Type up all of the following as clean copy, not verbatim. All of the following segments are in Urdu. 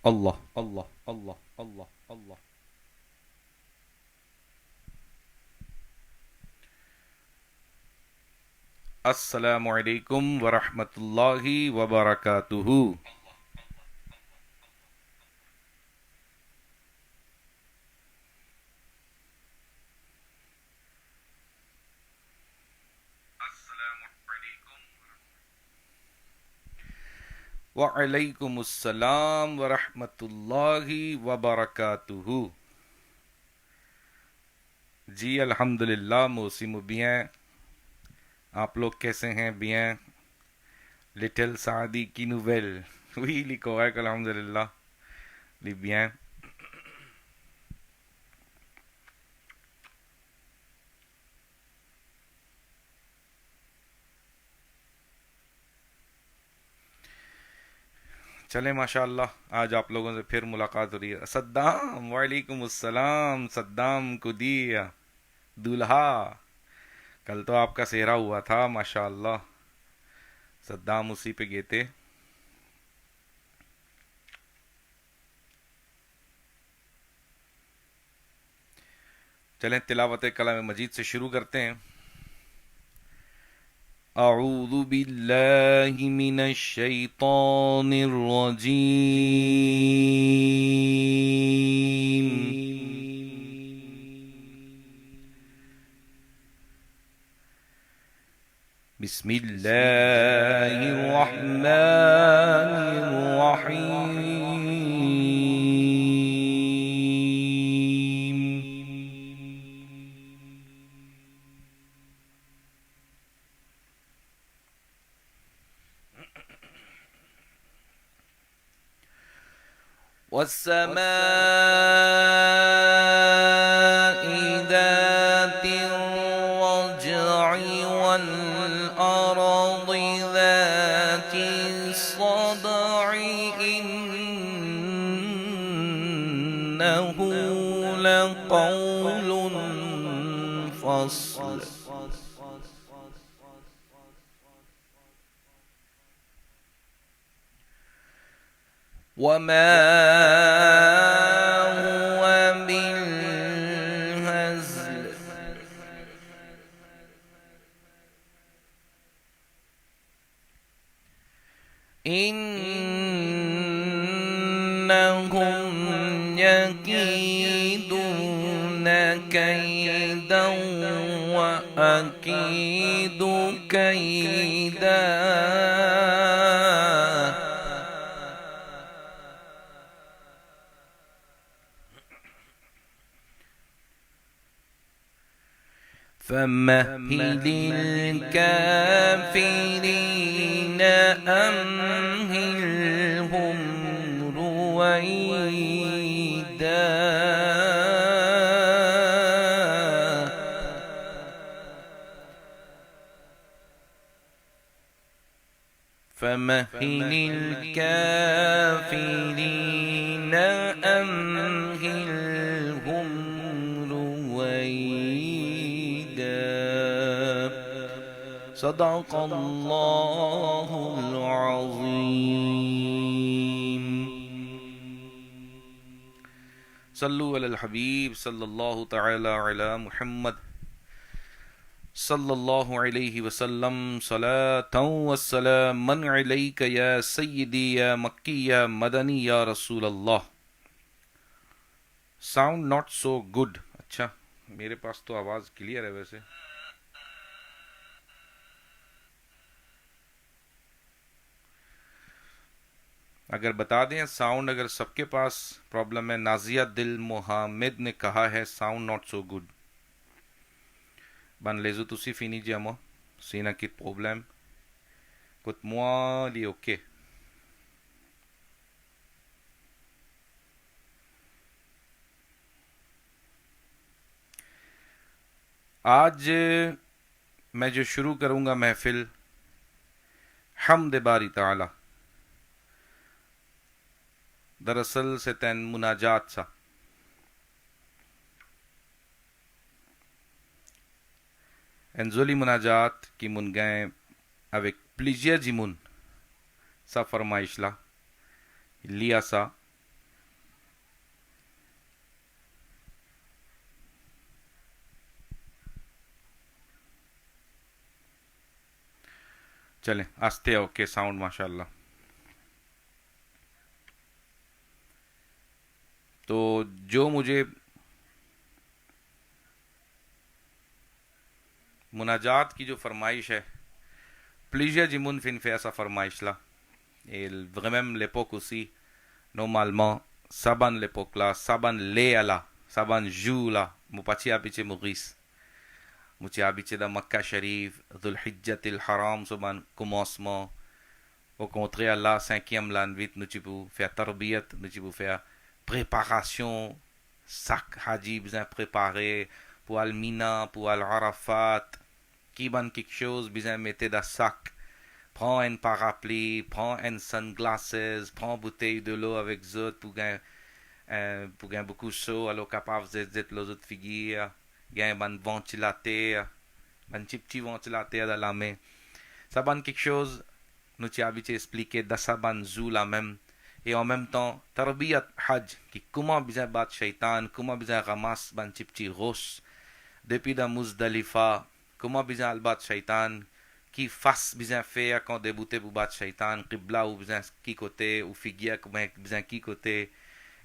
اللہ اللہ اللہ اللہ اللہ. السلام علیکم ورحمۃ اللہ وبرکاتہ. وعلیکم السلام ورحمۃ اللہ وبرکاتہ. جی الحمد للہ موسم bien. آپ لوگ کیسے ہیں؟ bien. لٹل سعدی کی نویل. وہی لکھا ہوا ہے کہ الحمد للہ لی bien. چلیں ماشاء اللہ آج آپ لوگوں سے پھر ملاقات ہو رہی ہے. صدام وعلیکم السلام. صدام کو دیا دولہا. کل تو آپ کا سہرا ہوا تھا ماشاء اللہ. صدام اسی پہ گئے تھے. چلیں تلاوت کلام مجید سے شروع کرتے ہیں. اعوذ باللہ من الشیطان الرجیم. بسم اللہ الرحمن الرحیم. والسماء ذات الرجع والأرض ذات الصدع إنه لقول فصل. وما هو بالهزل إنهم يكيدون كيدا وأكيد كيدا. فمهل الكافرين أمهلهم رويدا. فمهل الكافرين أمهلهم رويدا. صدق اللہ العظیم. صلو علی الحبیب صلی اللہ تعالی علی محمد صلی اللہ علیہ وسلم. صلاۃ وسلاما علیک یا سیدی یا مکی یا مدنی یا رسول اللہ. Sound not so good. اچھا میرے پاس تو آواز کلیئر ہے ویسے. اگر بتا دیں ساؤنڈ اگر سب کے پاس پرابلم ہے. نازیہ دل محمد نے کہا ہے ساؤنڈ ناٹ سو گڈ. بان لیزو تسی finiggiamo sino che problem kot muali ok. آج میں جو شروع کروں گا محفل حمد باری تعالی دراصل سے تین مناجات سا. انزولی مناجات کی من گئے avec plaisir جی من سا فرمائش لا لیا سا چلیں آستے اوکے ساؤنڈ ماشاءاللہ. تو جو مجھے مناجات کی جو فرمائش ہے پلیزia جمون فین فیسا فرمائش لا el vraiment l'époque aussi normalement saban l'époque là saban leala saban jula mupachi abiche Maurice muchi abiche da Makkah Sharif Dhul Hijjat el Haram soban commencement au contraire là 5e l'an 8 nous tu peux faire tarbiyat nous tu peux faire préparation sac haji besoin préparer pour al Mina pour al Arafat qui ban quelque chose besoin mettre dans sac. Prends un parapluie, prends un sunglasses, prends bouteille de l'eau avec zot pour gagner beaucoup chaud, alors capable de zet les autres figures, gagner un ventilateur, un petit ventilateur dans la main. Ça ban quelque chose, nous t'y habitué expliquer dans ça ban zou la même, et en même temps, tarbiyat hajj, qui comment besoin battre shaitan, comment besoin ramasse ban petit roche, depuis dans Muzdalifa, comment besoin al battre shaitan, qui fasse besoin faire quand débuter pour battre shaitan, qibla ou besoin qui côté ou figure comment besoin qui côté,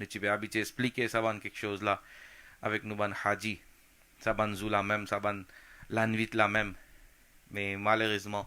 Deci abbi expliquer saban quelque chose là avec nous ban haji, saban zou la même, saban l'anvit la même, mais malheureusement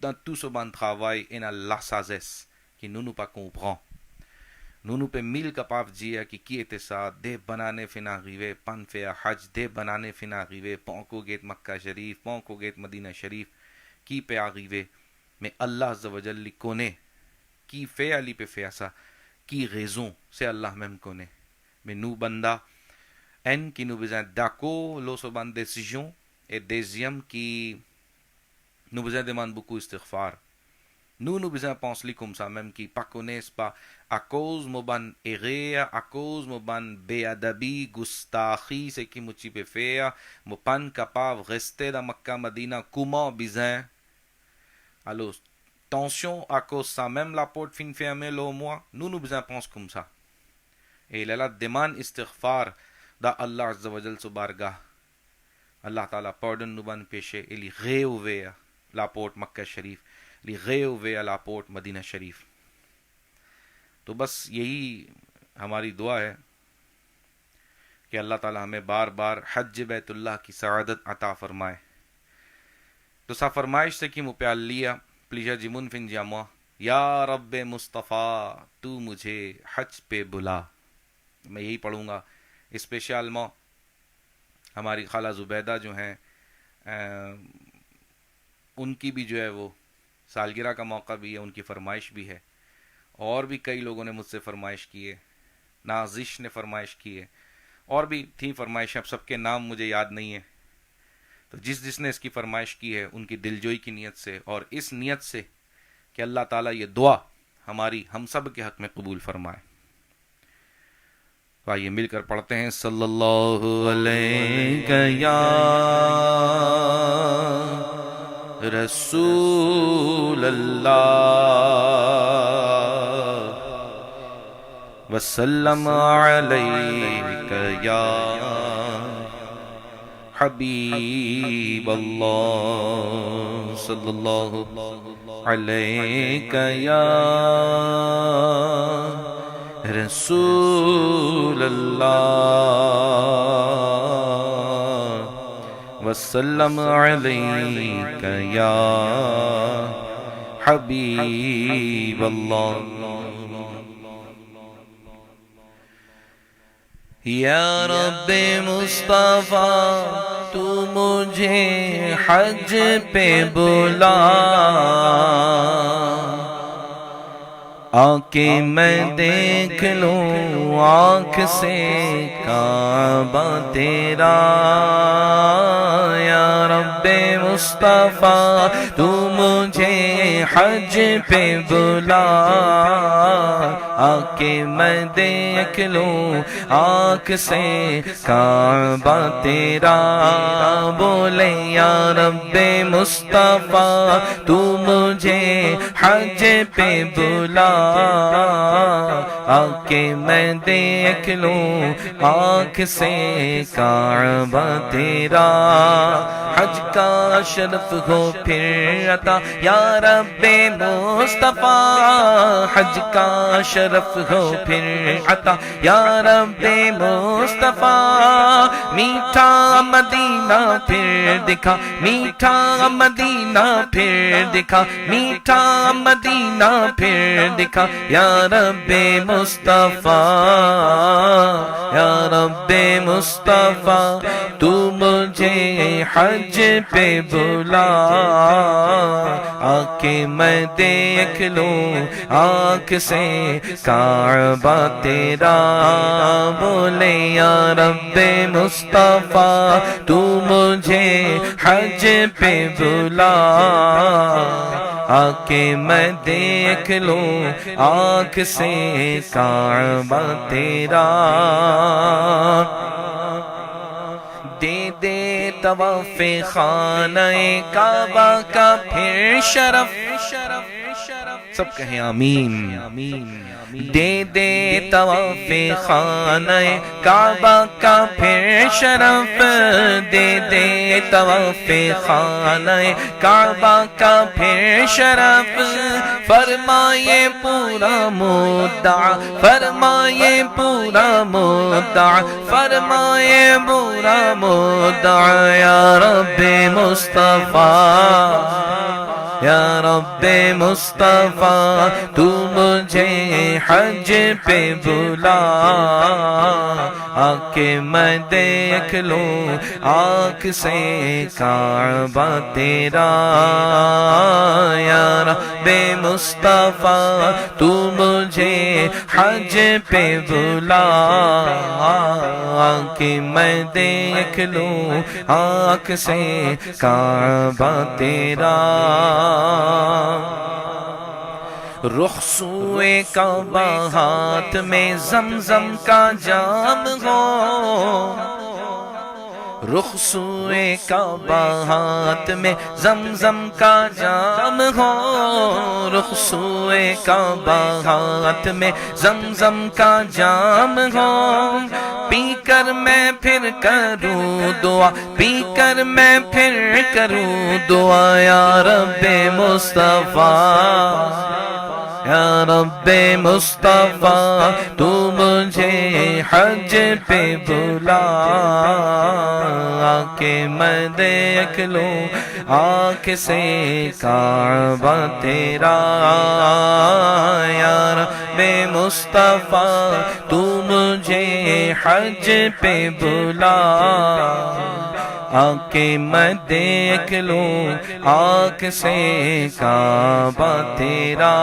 dans tout ce bon travail in Allah sagesse qui nous pas comprend. Nous pe mille capables dire qui était ça de banane fin arrivé pan faire hajj de banane fin arrivé pan ko get Makkah Sharif pan ko get Medina Sharif qui peut arriver mais Allah Azza wa Jalla connaît qui fait ali pe faire ça qui raison c'est Allah même connaît mais nous banda en qui nous besoin d'accord lo so ban décision et deuxième qui nous besoin demande beaucoup istighfar. Nous besoin penser comme ça même qui pas connaissent pas à cause mo ban erreur à cause mo ban beadabi gustahi c'est qui mo tu peux faire mo pan capable rester dans Makkah Medina comment besoin alors tension à cause ça même la porte fin fermée le mois nous besoin penser comme ça et la demande istighfar da Allah Azza wa Jal subarga Allah Taala pardonne nous ban péché et il réouvert la porte Makkah Sharif li réouvert la porte Medina Sharif. تو بس یہی ہماری دعا ہے کہ اللہ تعالی ہمیں بار بار حج بیت اللہ کی سعادت عطا فرمائے. تو سا فرمائش سے کی مپیال لیا پلیجا جمون فن جامع یا رب مصطفیٰ تو مجھے حج پہ بلا. میں یہی پڑھوں گا اسپیشلماں ہماری خالہ زبیدہ جو ہیں ان کی بھی جو ہے وہ سالگرہ کا موقع بھی ہے ان کی فرمائش بھی ہے اور بھی کئی لوگوں نے مجھ سے فرمائش کی ہے نازش نے فرمائش کی ہے اور بھی تھی فرمائش اب سب کے نام مجھے یاد نہیں ہے تو جس نے اس کی فرمائش کی ہے ان کی دلجوئی کی نیت سے اور اس نیت سے کہ اللہ تعالیٰ یہ دعا ہماری ہم سب کے حق میں قبول فرمائے. تو آئیے مل کر پڑھتے ہیں صلی اللہ علیہ یا رسول اللہ وسلم علیک یا حبیب اللہ صلی اللہ علیک یا رسول اللہ وسلم علیک یا حبیب اللہ. یا رب مصطفیٰ تو مجھے حج پہ بلا آکے میں دیکھ لوں آنکھ سے کعبہ تیرا. یا رب مصطفیٰ تو مجھے حج پہ بلا آکے میں دیکھ لوں آنکھ سے کعبہ تیرا. بولے یا رب مصطفیٰ تو مجھے حج پہ بلا آ کے میں دیکھ لوں آنکھ سے کعبہ تیرا، حج کا شرف ہو پھر عطا یا رب مصطفیٰ، حج کا شرف ہو پھر عطا یا رب مصطفیٰ، میٹھا مدینہ پھر دکھا، میٹھا مدینہ پھر دکھا، میٹھا مدینہ پھر دکھا یا رب مصطفیٰ، یا رب مصطفیٰ، تو مجھے حج پہ بلا، آ کے میں دیکھ لوں آنکھ سے کعبہ تیرا، بولے یا رب مصطفیٰ تو مجھے حج پہ بلا، آ کے میں دیکھ لوں آنکھ سے کعبہ تیرا، دے دے طواف خانہ کعبہ کا پھر شرف، سب کہیں آمین، دے دے طواف خانہ کعبہ کا پھر شرف، دے دے طواف خانہ کعبہ کا پھر شرف، فرمائے پورا مدعا، فرمائے پورا مدعا، فرمائے پورا مدعا یا رب مصطفیٰ، یا رب مصطفیٰ تو مجھے حج پہ بلا، آ کے میں دیکھ لوں آنکھ سے کعبہ تیرا، یا رب مصطفیٰ تو مجھے حج پہ بلا، آ کے میں دیکھ لوں آنکھ سے کعبہ تیرا، رخ سوئے کعبہ ہاتھ میں زمزم کا جام ہو، رخ سوئے کعبہ ہاتھ میں زمزم کا جام ہو، رخ سوئے کعبہ ہاتھ میں زمزم کا جام ہو، پی کر میں پھر کروں دعا، پی کر میں پھر کروں دعا یا رب مصطفیٰ، یا رب مصطفیٰ تو مجھے حج پہ بلا، آ کے میں دیکھ لوں آنکھ سے کعبہ تیرا، یا رب مصطفیٰ تو مجھے حج پہ بلا، آ کے میں دیکھ لوں آنکھ سے کعبہ تیرا،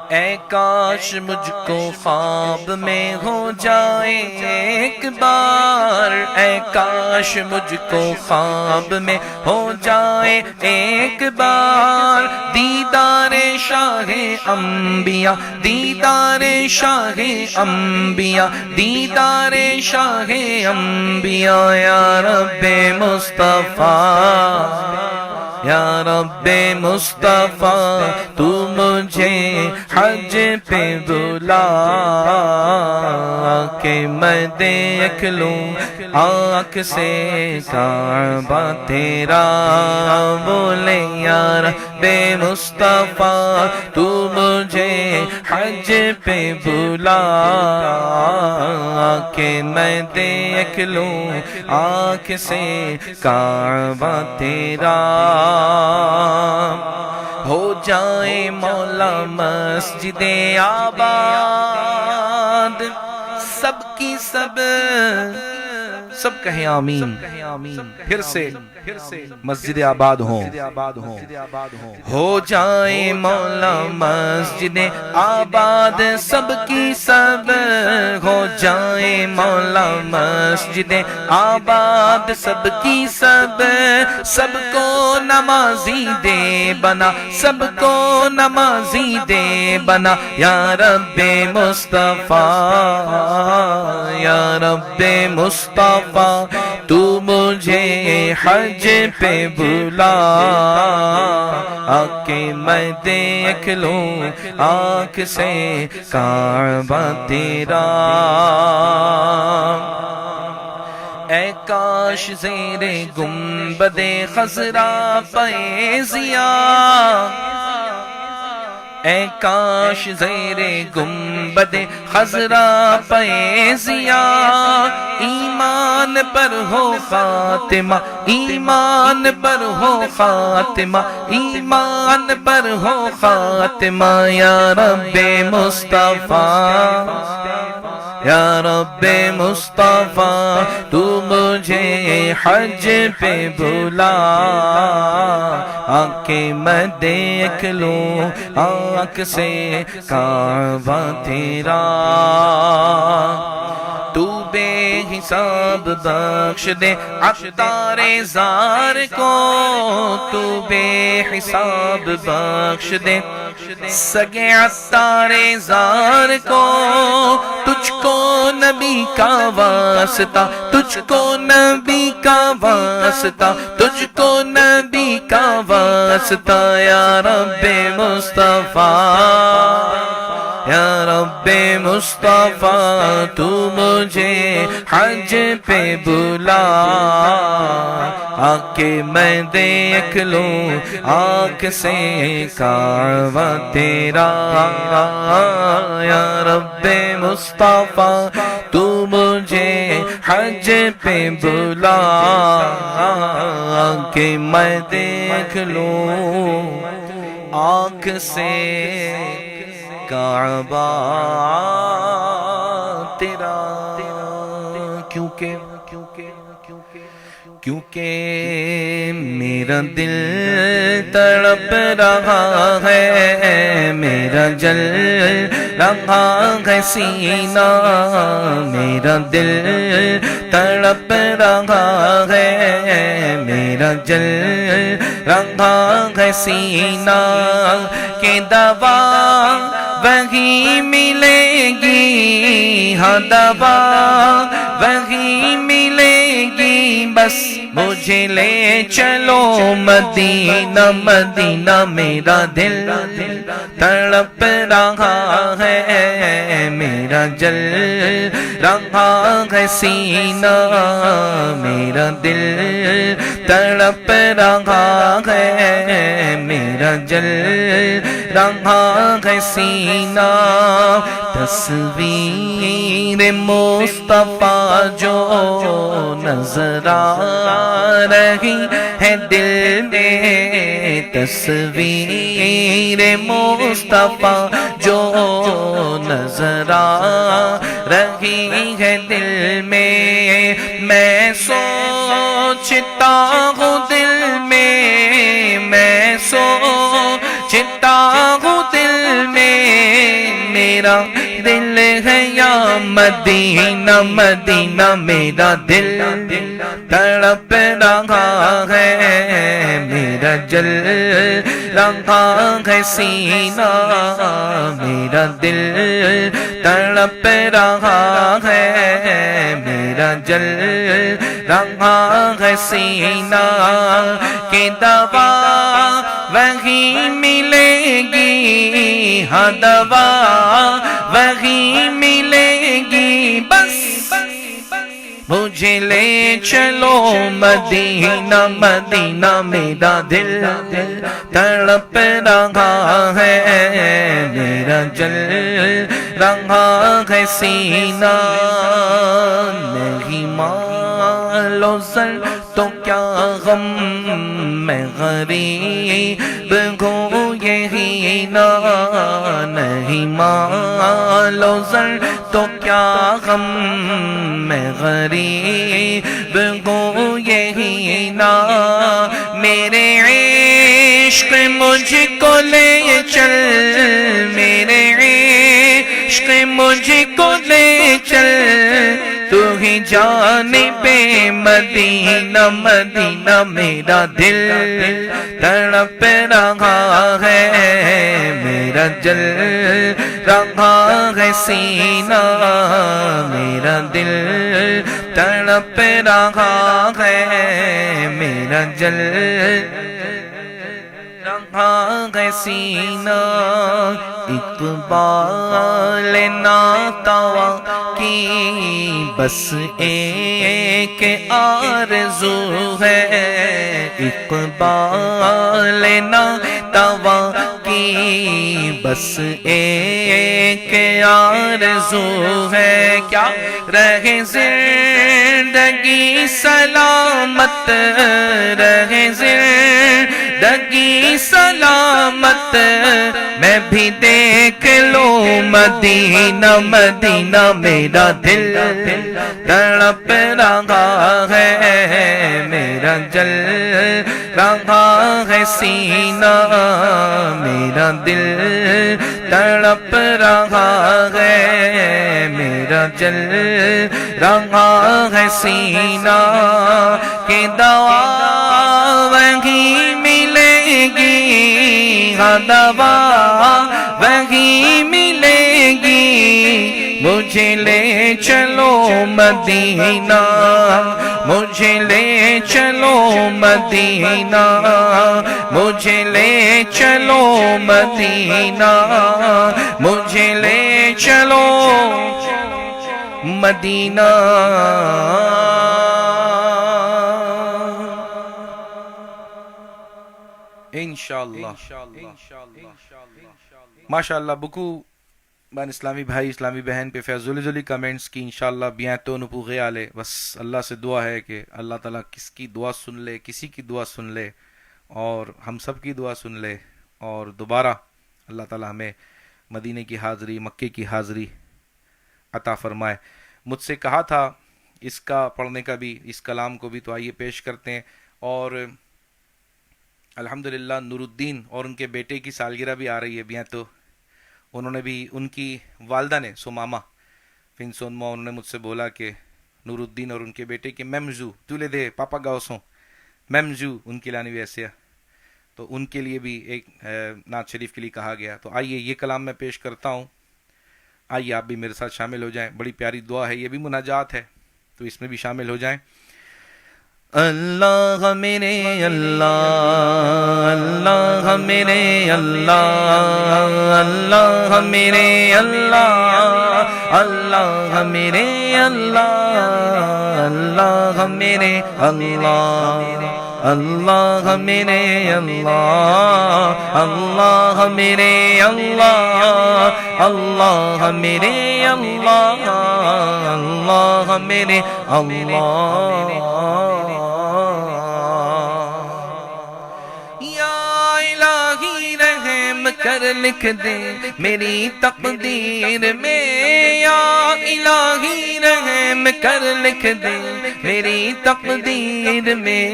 اے کاش مجھ کو خواب میں ہو جائے ایک بار، اے کاش مجھ کو خواب میں ہو جائے ایک بار، دیدار شاہ انبیاء، دیدار شاہ انبیاء، دیدار شاہ انبیاء یا رب مصطفیٰ، یا رب مصطفیٰ تو مجھے حج پہ بلا، کہ میں دیکھ لوں آنکھ سے کعبہ تیرا، بولے یا رب مصطفیٰ تو مجھے حج پہ بلا، کہ میں دیکھ لوں آنکھ سے کعبہ تیرا، ہو جائے مولا مسجد آباد سب کی سب کہیں آمین، پھر سے مسجد آباد ہو جائے مولا مسجد آباد سب کی سب، ہو جائے مولا مسجد آباد سب کی سب، سب کو نمازی دے بنا، سب کو نمازی دے بنا یا رب مصطفیٰ، یا رب مصطفیٰ تو مجھے حج پہ بلا آ کے میں دیکھ لوں آنکھ سے کعبہ تیرا اے کاش زیر گنبد خضرا پہ ضیا اے کاش زیر گنبد خضرا پہ ضیا ایمان پر ہو خاتمہ ایمان پر ہو خاتمہ ایمان پر ہو خاتمہ یا رب مصطفیٰ یا رب مصطفیٰ تو مجھے حج پہ بلا آ کے میں دیکھ لوں آنکھ سے کعبہ تیرا تو بے حساب بخش دے عطار زار کو تو بے حساب بخش دے سگے عطار زار کو تجھ کو نبی کا واسطہ تجھ کو نبی کا واسطہ تجھ کو نبی کا واسطہ یا رب مصطفیٰ یا رب مصطفیٰ تو مجھے حج پہ بلا آ کے میں دیکھ لوں آنکھ سے کعبہ تیرا یا رب مصطفیٰ تو مجھے حج پہ بلا آ کے میں دیکھ لوں آنکھ سے کعبہ تیرا کیونکہ میرا دل تڑپ رہا ہے میرا جل رہا ہے سینہ میرا دل تڑپ رہا ہے میرا جل رہا ہے سینہ کہ دوا وہی ملے گی ہاں دوا وہی ملے گی بس مجھے لے چلو مدینہ مدینہ میرا دل تڑپ رہا ہے میرا جل رہا ہے سینہ میرا دل تڑپ رہا ہے میرا جل رہا ہے سینہ تصویر مصطفیٰ جو نظر آ رہی ہے دل میں تصویر مصطفیٰ جو نظر آ رہی ہے دل میں سوچتا ہوں دل میں سوچتا ہوں دل میں میرا دل ہے یا مدینہ مدینہ میرا دل تڑپ رہا ہے میرا جل رہا ہے سینہ میرا دل تڑپ رہا ہے میرا جل رہا ہے سینہ کہ دوا وہی ملے گی ہاں دوا وہی ملے گی بس مجھے لے چلو مدینہ مدینہ میرا دل تڑپ رہا ہے میرا جل رہا ہے سینہ نہیں مالو زر تو کیا غم میں غریب ہوں یہی نا نہیں مالو زر تو کیا غم میں غریب ہوں یہی نا میرے عشق مجھ کو لے چل میرے عشق مجھ کو لے چل تو ہی جانب مدینہ مدینہ میرا دل تڑپ رہا ہے میرا جل رہا ہے سینہ میرا دل تڑپ رہا ہے میرا جل رہا ہے سینہ اقبال ناتوا کی بس ایک آرزو ہے اقبال ناتوا کی بس ایک آرزو ہے کیا رہے زندگی سلامت رہے زندگی سلامت میں بھی دیکھ لوں مدینہ مدینہ میرا دل تڑپ رہا ہے میرا جل رہا ہے سینہ میرا دل تڑپ رہا ہے میرا جل رہا ہے سینہ کہ دوا وہیں ملے گی ہاں دوا وہیں ملے گی مجھے لے چلو مدینہ مجھے لے چلو مدینہ مجھے لے چلو مدینہ مجھے لے چلو مدینہ انشاءاللہ ماشاءاللہ بکو بان اسلامی بھائی اسلامی بہن پہ فیضولی زولی کمنٹس کی انشاءاللہ بیاں تو نپوغے آلے بس اللہ سے دعا ہے کہ اللہ تعالیٰ کس کی دعا سن لے کسی کی دعا سن لے اور ہم سب کی دعا سن لے اور دوبارہ اللہ تعالیٰ ہمیں مدینے کی حاضری مکے کی حاضری عطا فرمائے. مجھ سے کہا تھا اس کا پڑھنے کا بھی اس کلام کو بھی تو آئیے پیش کرتے ہیں. اور الحمدللہ نور الدین اور ان کے بیٹے کی سالگرہ بھی آ رہی ہے بیاں تو انہوں نے بھی ان کی والدہ نے سو ماما فن سونما انہوں نے مجھ سے بولا کہ نور الدین اور ان کے بیٹے کے میمزو تولے دے پاپا گاؤسوں میمزو ان کی لانی ویسے تو ان کے لیے بھی ایک نعت شریف کے لیے کہا گیا. تو آئیے یہ کلام میں پیش کرتا ہوں, آئیے آپ بھی میرے ساتھ شامل ہو جائیں. بڑی پیاری دعا ہے, یہ بھی مناجات ہے تو اس میں بھی شامل ہو جائیں. اللہ میرے اللہ اللہ میرے اللہ اللہ میرے اللہ اللہ میرے اللہ اللہ میرے اللہ اللہ میرے اللہ اللہ میرے اللہ اللہ میرے اللہ اللہ میرے اللہ. یا الہی رحم کر لکھ دے میری تقدیر میں, یا الہی رحم کر لکھ دے میری تقدیر میں,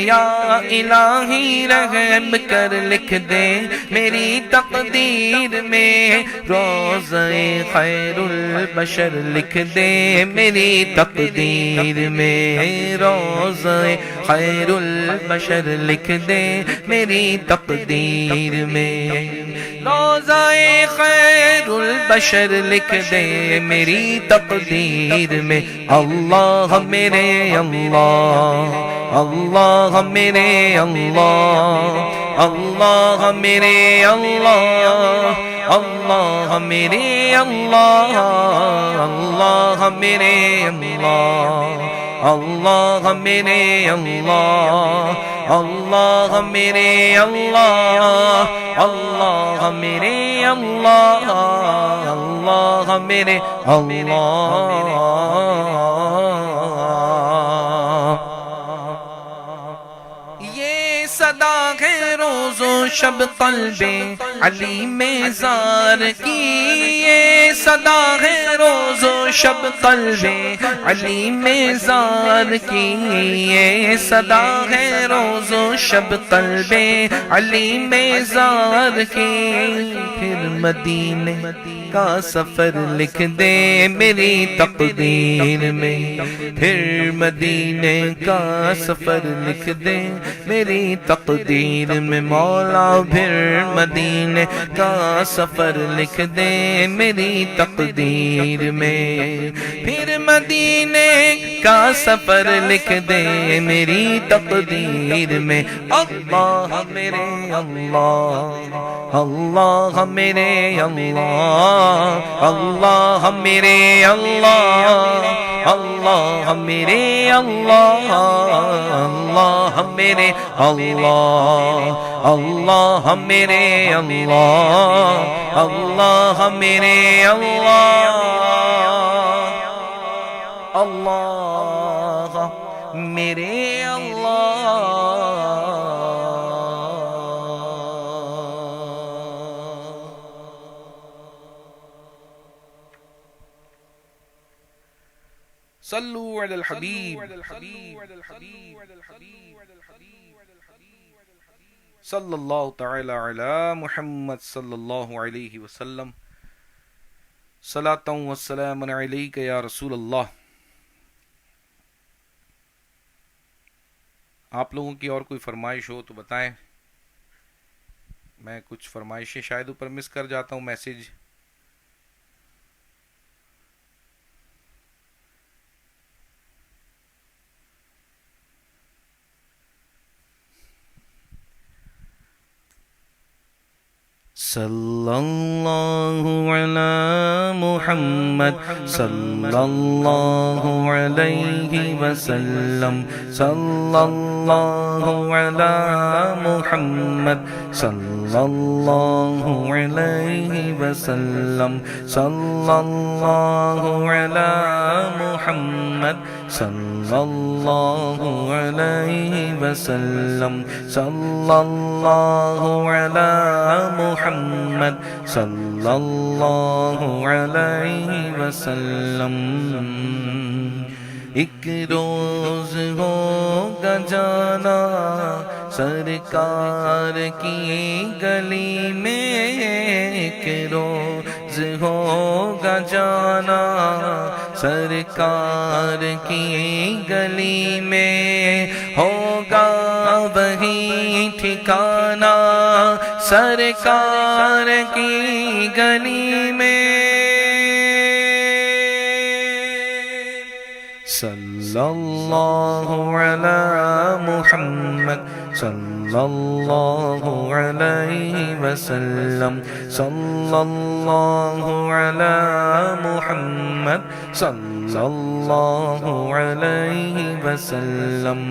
یا الہی رحم کر لکھ دے میری تقدیر میں, روضہ خیر البشر لکھ دے میری تقدیر میں, روضہ خیر البشر لکھ دے میری تقدیر میں, روضہ خیر البشر لکھ دے میری تقدیر میں. اللہ میرے اللہ اللہ میرے اللہ اللہ میرے اللہ اللہ میرے اللہ اللہ میرے اللہ اللہ میرے اللہ اللہ میرے اللہ اللہ میرے اللہ اللہ میرے اللہ. یہ صدا ہے روز و شب قلب علی میں زار کی, یہ صدا ہے روز و شب قلب علی میں زار کی, یہ صدا ہے روز و شب قلب علی میں زار کی. پھر مدینے کا سفر لکھ دے میری تقدیر میں, پھر مدینے کا سفر لکھ دے میری تقدیر میں, مولا پھر مدینے کا سفر لکھ دے میری تقدیر میں، پھر مدینے کا سفر لکھ دے میری تقدیر میں۔ اللہ میرے اللہ، اللہ میرے اللہ، اللہ میرے اللہ، اللہ میرے اللہ، اللہ میرے اللہ، اللہ میرے اللہ، اللہ میرے اللہ، اللہ میرے اللہ۔ صلو علی الحبیب صلی اللہ تعالی علی محمد صلی اللہ علیہ وسلم، صلاۃ و سلام علیک یا رسول اللہ۔ آپ لوگوں کی اور کوئی فرمائش ہو تو بتائیں، میں کچھ فرمائشیں شاید اوپر مس کر جاتا ہوں میسج۔ صلی اللہ علی محمد صلی اللہ علیہ وسلم، صلی اللہ علی محمد صلی اللہ علیہ وسلم، صلی اللہ علی محمد صلی اللہ علیہ وسلم، صلی اللہ علی محمد صلی اللہ علیہ وسلم۔ ایک روز ہوگا جانا سرکار کی گلی میں، ایک روز ہوگا جانا سرکار کی گلی میں، ہوگا وہی ٹھکانا سرکار کی گلی میں۔ صلی اللہ علی محمد صلی اللہ علیہ وسلم، صلی اللہ علی محمد صلی اللہ علیہ وسلم۔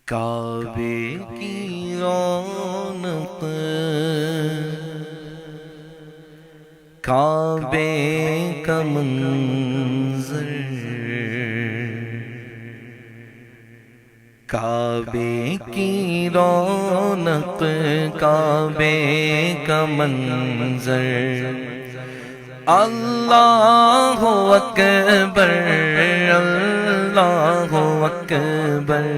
کعبے کی رونق، کعبے کا منظر، کعبے کی رونق، کعبے کا منظر، اللہ اکبر، اللہ اکبر،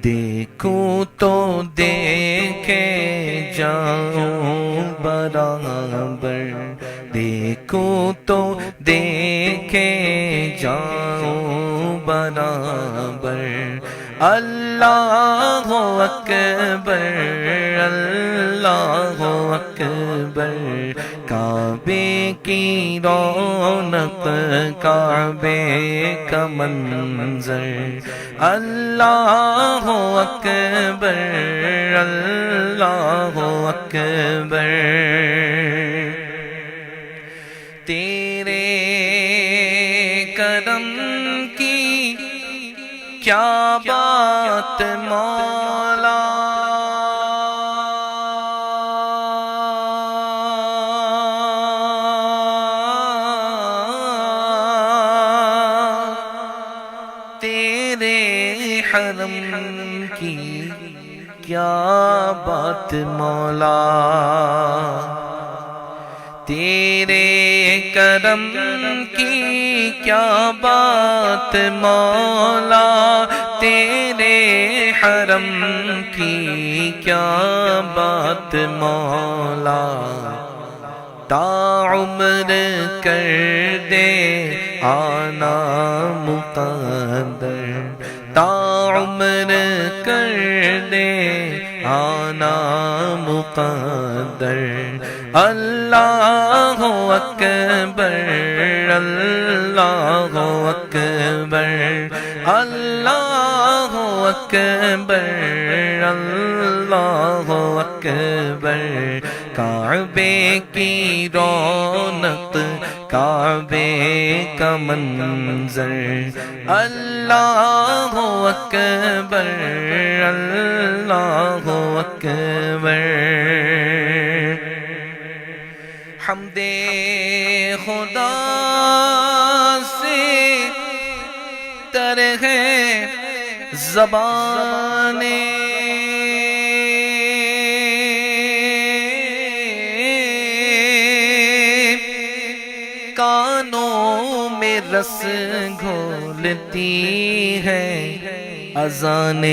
دیکھوں تو دیکھے جاؤں برابر، دیکھوں تو دیکھے جاؤں برابر، اللہ اکبر، اللہ اکبر، کعبے کی رونق، کعبے کا منظر، اللہ اکبر، اللہ اکبر، تیرے کرم کی کیا بات مولا، تیرے حرم کی کیا بات مولا، تیرے کرم کی کیا بات مولا، تیرے حرم کی کیا بات مولا، تا عمر کر دے آنا مقدر، تا عمر کر دے آنا مقدر اللہ اکبر اللہ اکبر اللہ اکبر اللہ اکبر کعبے کی رونق کعبے کا منظر اللہ اکبر اللہ اکبر حمد خدا سے تر ہے زبانیں کانوں میں رس گھولتی ہے اذانیں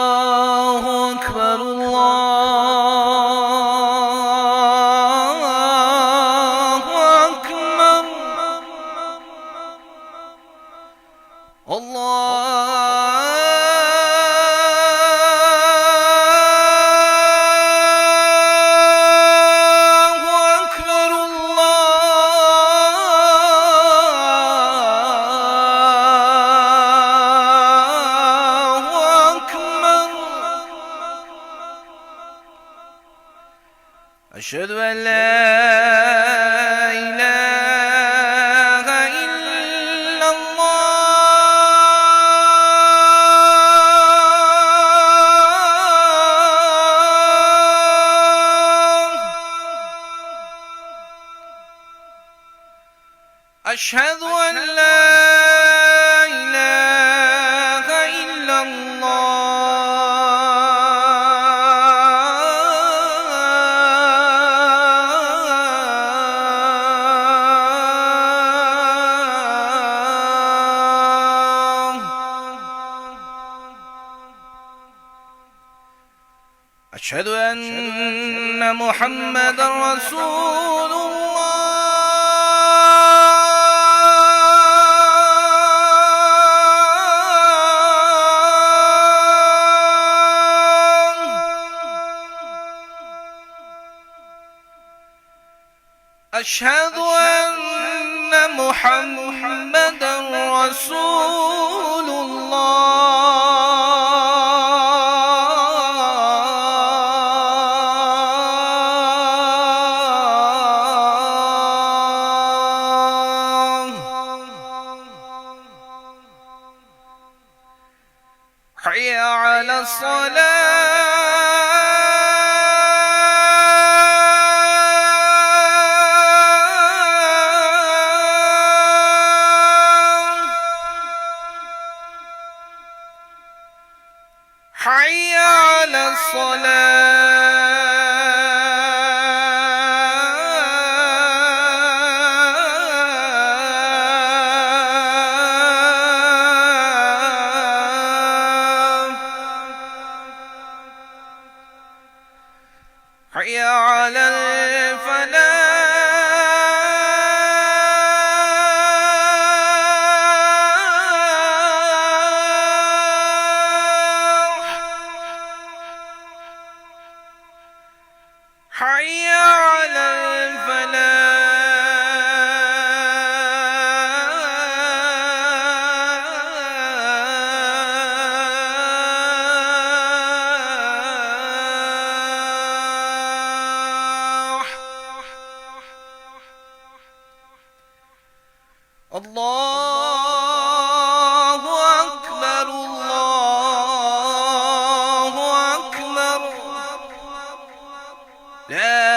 اللہ اکبر اللہ اکبر أشهد أن لا إله إلا الله أشهد أن لا إله إلا أشهد أن محمد رسول الله أشهد أن محمد رسول حي على الصلاة حي على الصلاة حي على الفلاح حي على الفلاح الله أكبر الله أكبر لا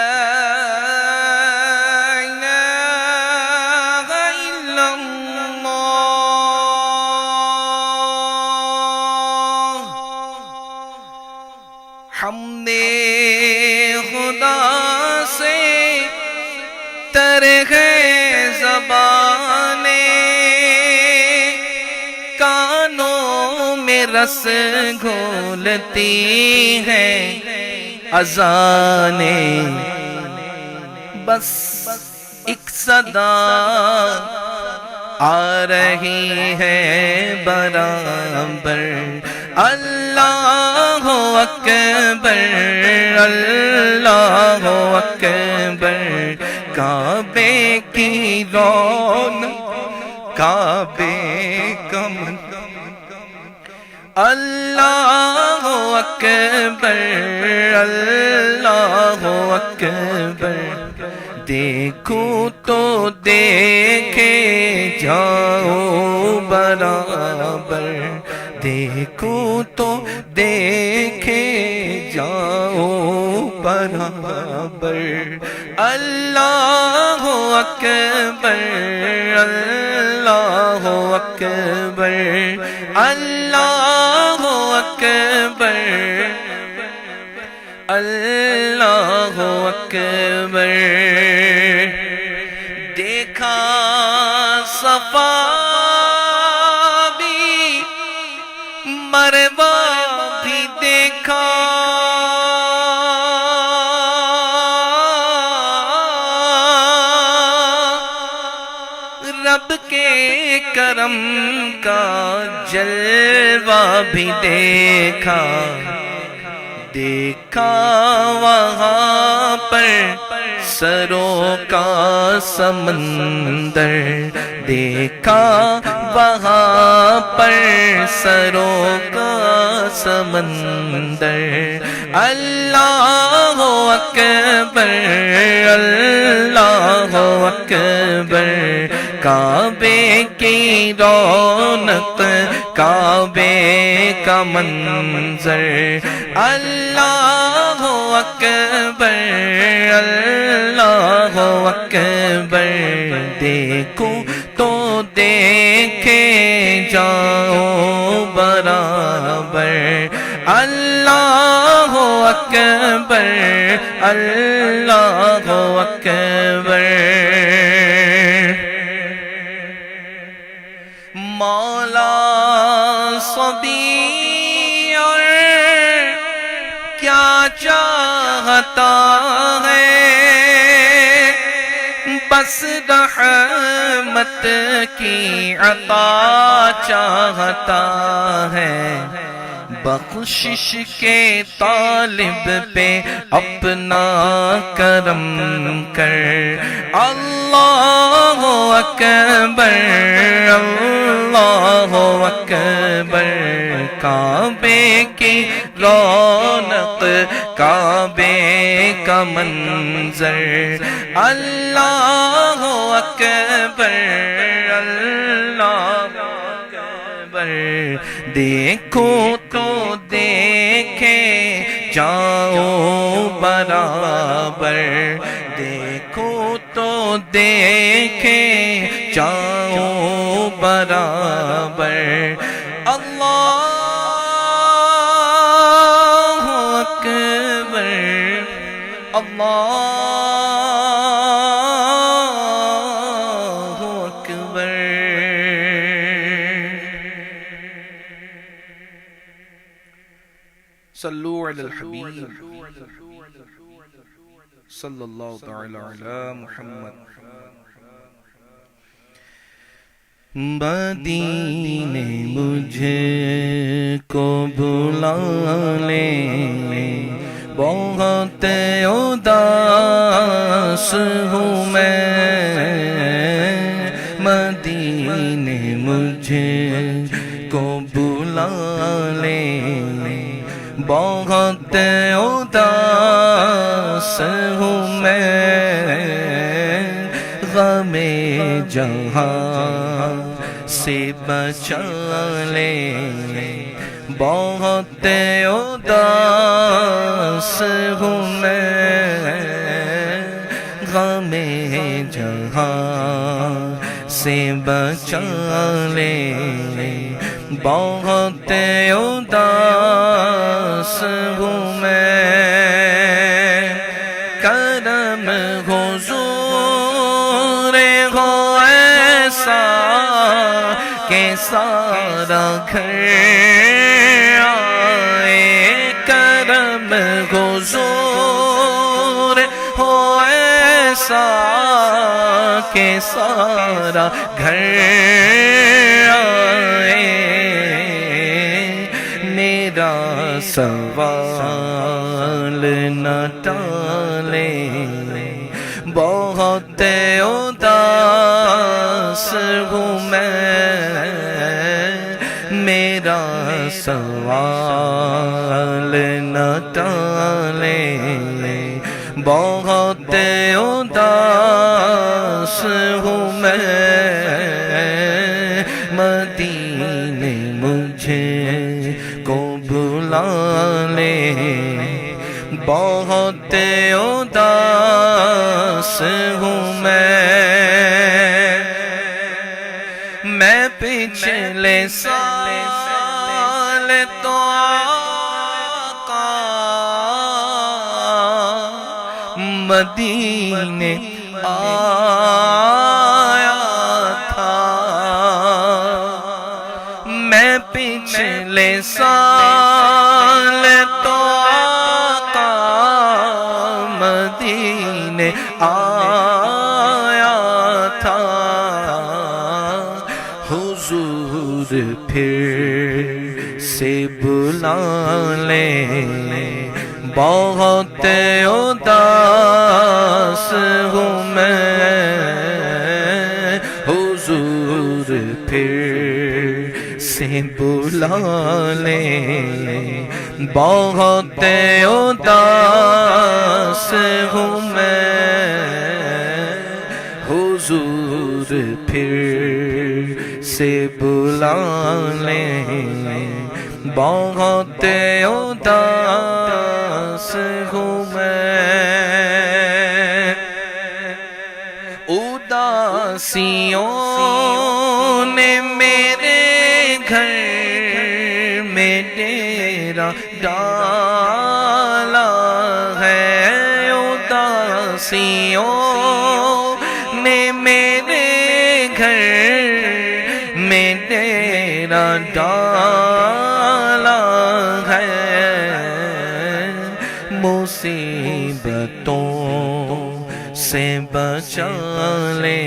إله إلا الله حمد خدا سے تر ہے زبانیں کانوں میں رس گھولتی ہے اذانیں، بس ایک صدا آ رہی ہے برابر، اللہ اکبر اللہ اکبر، کعبے کی رونق کعبے کا اللہ اکبر اللہ اکبر، دیکھوں تو دیکھے جاؤ برابر، دیکھوں تو دیکھے جاؤ برابر، اللہ اکبر اللہ اکبر اللہ اکبر اللہ اکبر، دیکھا صفا بھی مروہ بھی دیکھا، رب کے کرم کا جلوہ بھی دیکھا، دیکھا وہاں پر سروں کا سمندر، دیکھا وہاں پر سروں کا سمندر، اللہ اکبر اللہ اکبر، کعبے کی رونق کعبے کا منظر، اللہ اکبر اللہ اکبر، دیکھو تو دیکھے جاؤ برابر، اللہ اکبر اللہ اکبر، مولا صبی اور کیا چاہتا ہے، بس رحمت کی عطا چاہتا ہے، بخشش کے طالب پہ اپنا کرم کر، اللہ اکبر اللہ اکبر، کعبے کی رونق کعبے کا منظر، اللہ اکبر اللہ اکبر، دیکھو تو دیکھے جاؤ برابر، دیکھو تو دیکھے جاؤ برابر، اللہ اکبر اللہ اکبر۔ صلو علی الحبیب صلی اللہ تعالی علی محمد۔ مدینے مجھے کو بلا لے، بہت اداس ہوں میں، مدینے مجھے کو بلا لے، بہت اداس ہوں میں، غم جہاں سے بچا لے، بہت اداس ہوں میں، غم جہاں سے بچا لے، بہت اداس ہوں میں، کرم حضور ہو ایسا کہ سارا گھر ہو ایسا کہ سارا گھر آئے، میرا سوال نہ ٹالے، بہت اداس ہوں میں، میرا سوال نہ ٹالے، بہت اداس ہوں میں، مدینے مجھے کو بلا لے، بہت اداس ہوں میں پچھلے سال تو آقا مدینے آیا تھا، میں پچھلے سال تو آقا مدینے آیا تھا، حضور پھر سے بلا لے، بہت اداس ہوں میں، حضور پھر سے بلا لے، بہت اداس ہوں میں، حضور پھر سے بلا لے، بہت اداس ہوں میں، اداسیوں نے میرے گھر میں ڈیرا ڈالا ہے، اداسیوں نے میرے گھر میں ڈیرا ڈالا ہے، مصیبتوں سے بچا لے،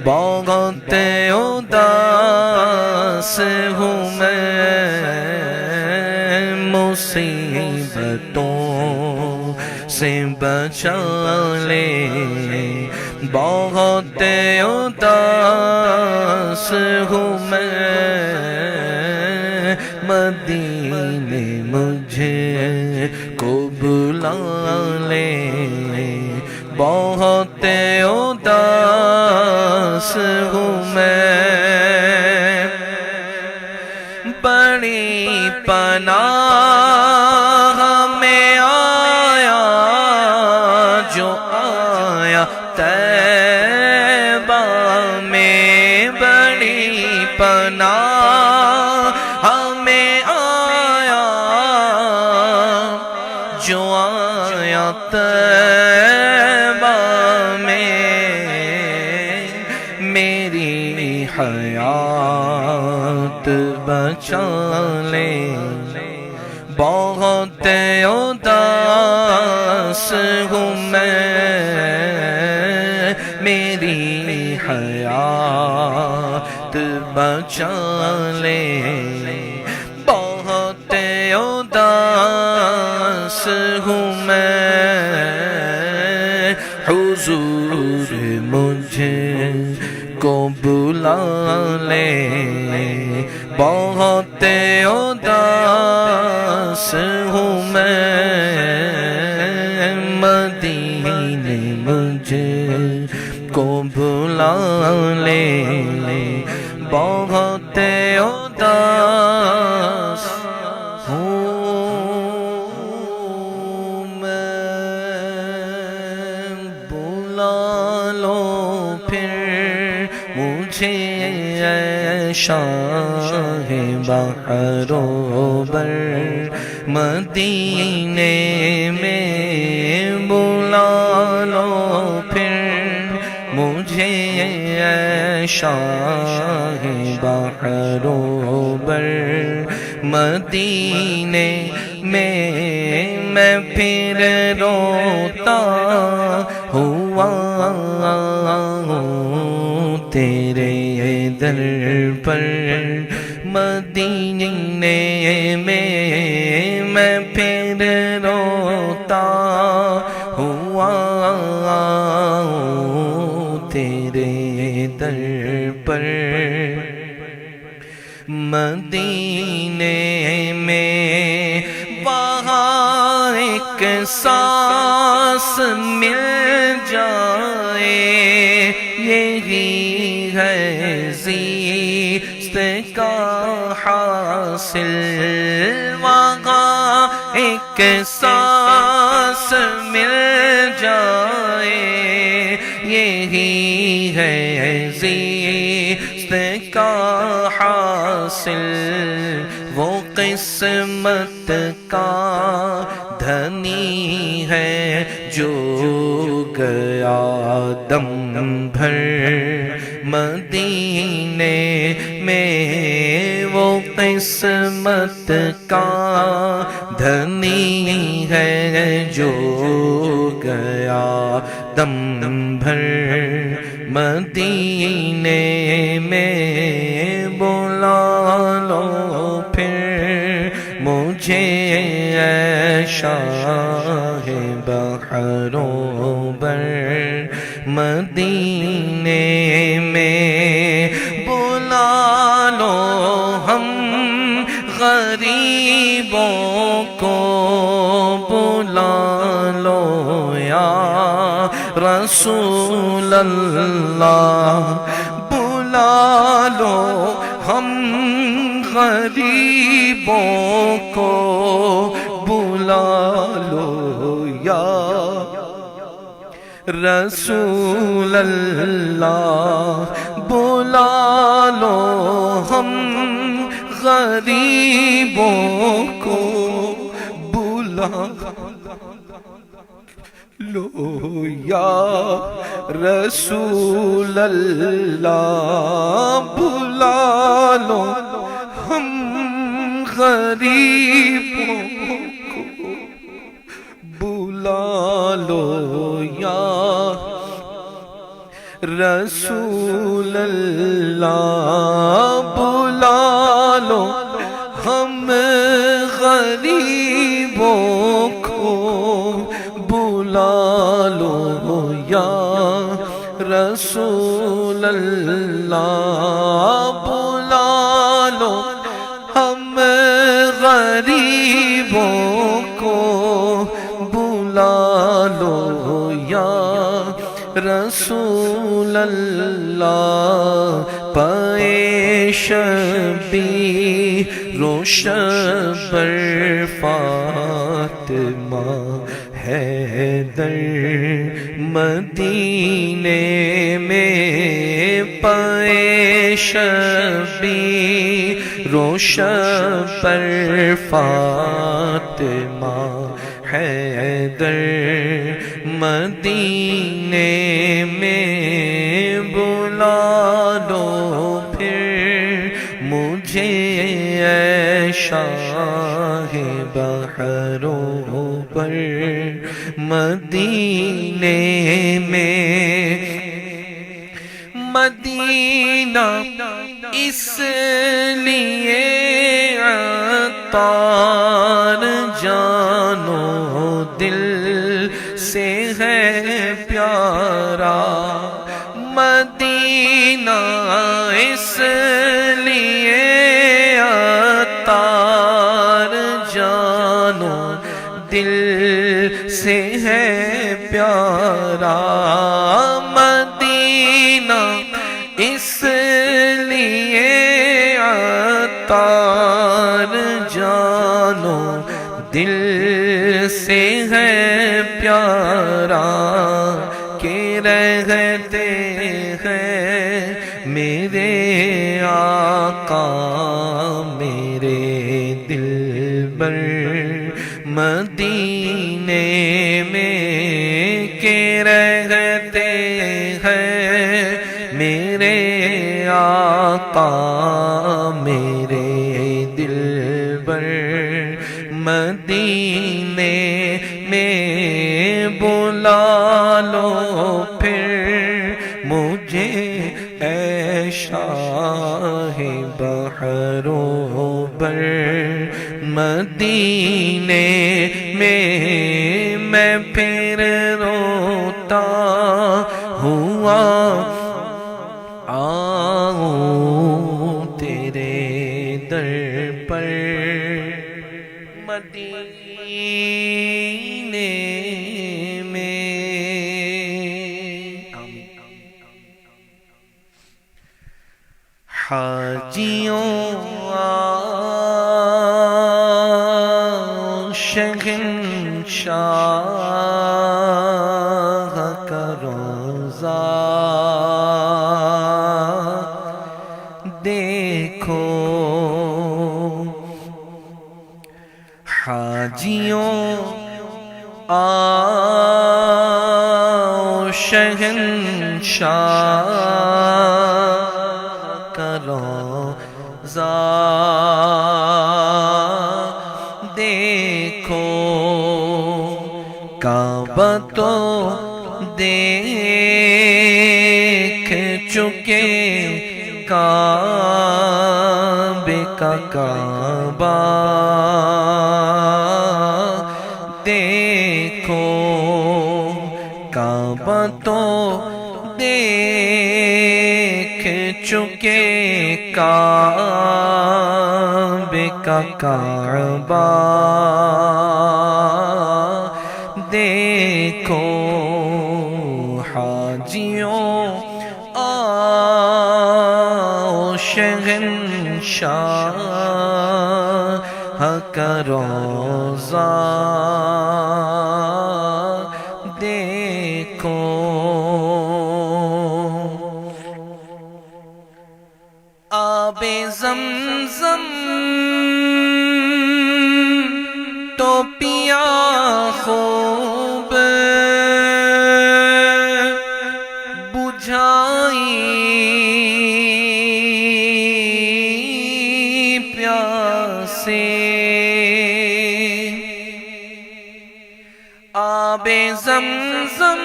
بہت اداس ہوں میں، مصیبتوں سے بچا لے، بہت اداس ہوں میں، مدینے مجھے کو بلا لے، بہت اداس ہوں میں، بڑی پناہ میں آیا جو آیا طیبہ میں، بڑی پناہ میں آیا جو آیا طیبہ میں، میری حیات بچا لے، بہت اداس ہوں میں، میری حیات بچا لے، بہت اداس ہوں میں، حضور مجھے کو بلا لے، بہت اداس ہوں میں، مدینے مجھے کو بلا لے، بہت اداس ہوں میں، بلا لو پھر مجھے اے شاہ بحر و بر، مدینے میں بلا لو پھر مجھے اے شاہ بحر و بر، مدینے میں میں پھر روتا ہوا ہوں تیرے در پر مدینے میں پھر روتا ہوا ہوں تیرے در پر مدینے میں وہاں ایک سانس مل جائے یہی ہے زیست کا حاصل وہاں ایک سانس مل جائے یہی ہے زیست کا حاصل وہ قسمت کا دھنی ہے جو گیا دم بھر مدینے میں وہ قسمت کا دھنی ہے جو گیا دم بھر مدینے میں بلا لو پھر مجھے اے شاہ بحروں بر مدینے میں بلا لو ہم غریبوں کو بلا لو یا رسول اللہ بلا لو ہم غریبوں کو بلا لو یا رسول اللہ بلا لو ہم غریبوں کو بلا لو یا رسول اللہ بلا لو ہم غریبوں کو بلا لو یا رسول اللہ بلا لو ہم غریبوں کو بلا لو یا رسول اللہ بلا لو ہم غریبوں کو بلا لو یا رسول اللہ پائے شبی روشن پر فاطمہ حیدر مدینے میں پائے شبی روشن پر فاطمہ حیدر مدینے میں بلا لو پھر مجھے اے شاہ بحروں پر مدینے میں مدینہ اس لیے عطار جانو دل سے ہے پیارا مدینہ اس لیے عطار جانو دل سے ہے پیارا مدینہ اس لیے عطار جانو دل سے ہے پیارا کہ رہتے ہیں میرے آقا میرے دلبر مدینے میں کہ رہتے ہیں میرے آقا میرے دلبر مدینے بلا لو پھر مجھے اے شاہ بحر و بر مدینے میں پھر روتا ہوا آؤں تیرے در پر مدینے میں۔ حاجیوں شہنشاہ کا روضہ دیکھو، حاجیوں آؤ شہنشاہ کا روضہ دیکھو، کعبہ تو دیکھ چکے، کعبے کا کعبہ دیکھو، کعبہ تو دیکھ چکے، کعبے کا کعبہ دیکھو، حاجیوں آؤ شہنشاہ کا روضہ دیکھو۔ آب زمزم تو پیا خوب، بجھائی پیاسے، آب زمزم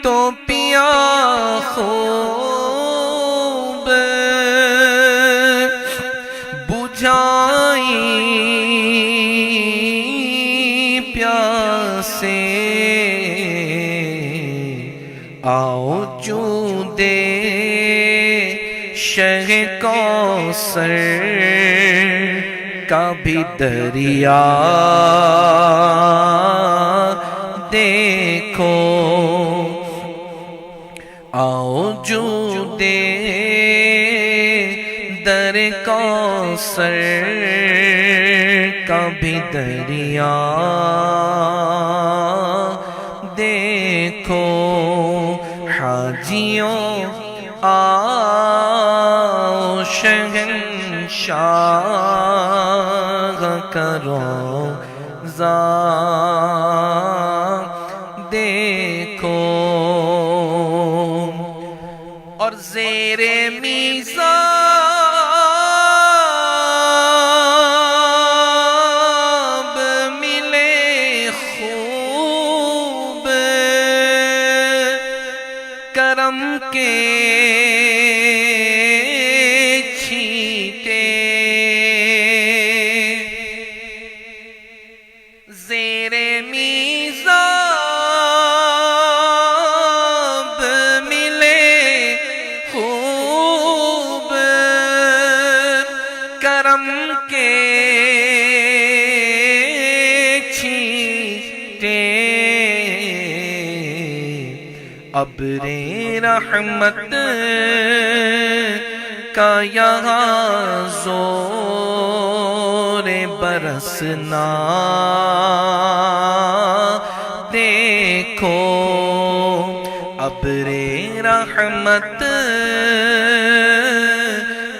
تو پیا خوب، بجھائی پیاسے، آؤ جودے شہ کوثر کا بھی دریا دیکھو، آؤ جودے در کوثر کا بھی دریا دیکھو، حاجیوں آؤ شہنشاہ کا روضہ دیکھو، اور زیر میزاب ملے خوب، کرم کے چھینٹے، زیر میزاب ملے خوب، کرم کے چھینٹے، ابر رحمت کا یہاں زور برسنا دیکھو، ابر رحمت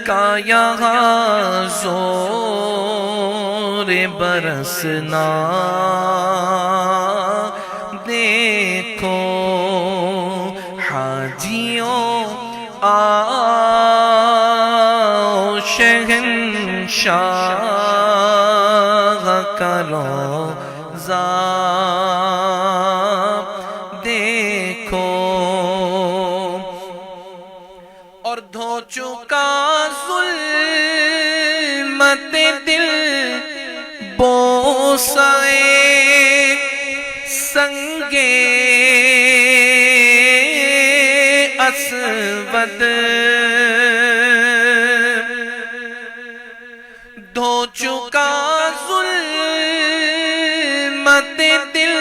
کا یہاں زور برسنا دیکھو، حاجیوں آؤ شہنشاہ کا روضہ روضہ دیکھو، اور دھو چکا ظلمت دل بوسائے سنگے اسود، دھو چکا ظلمت دل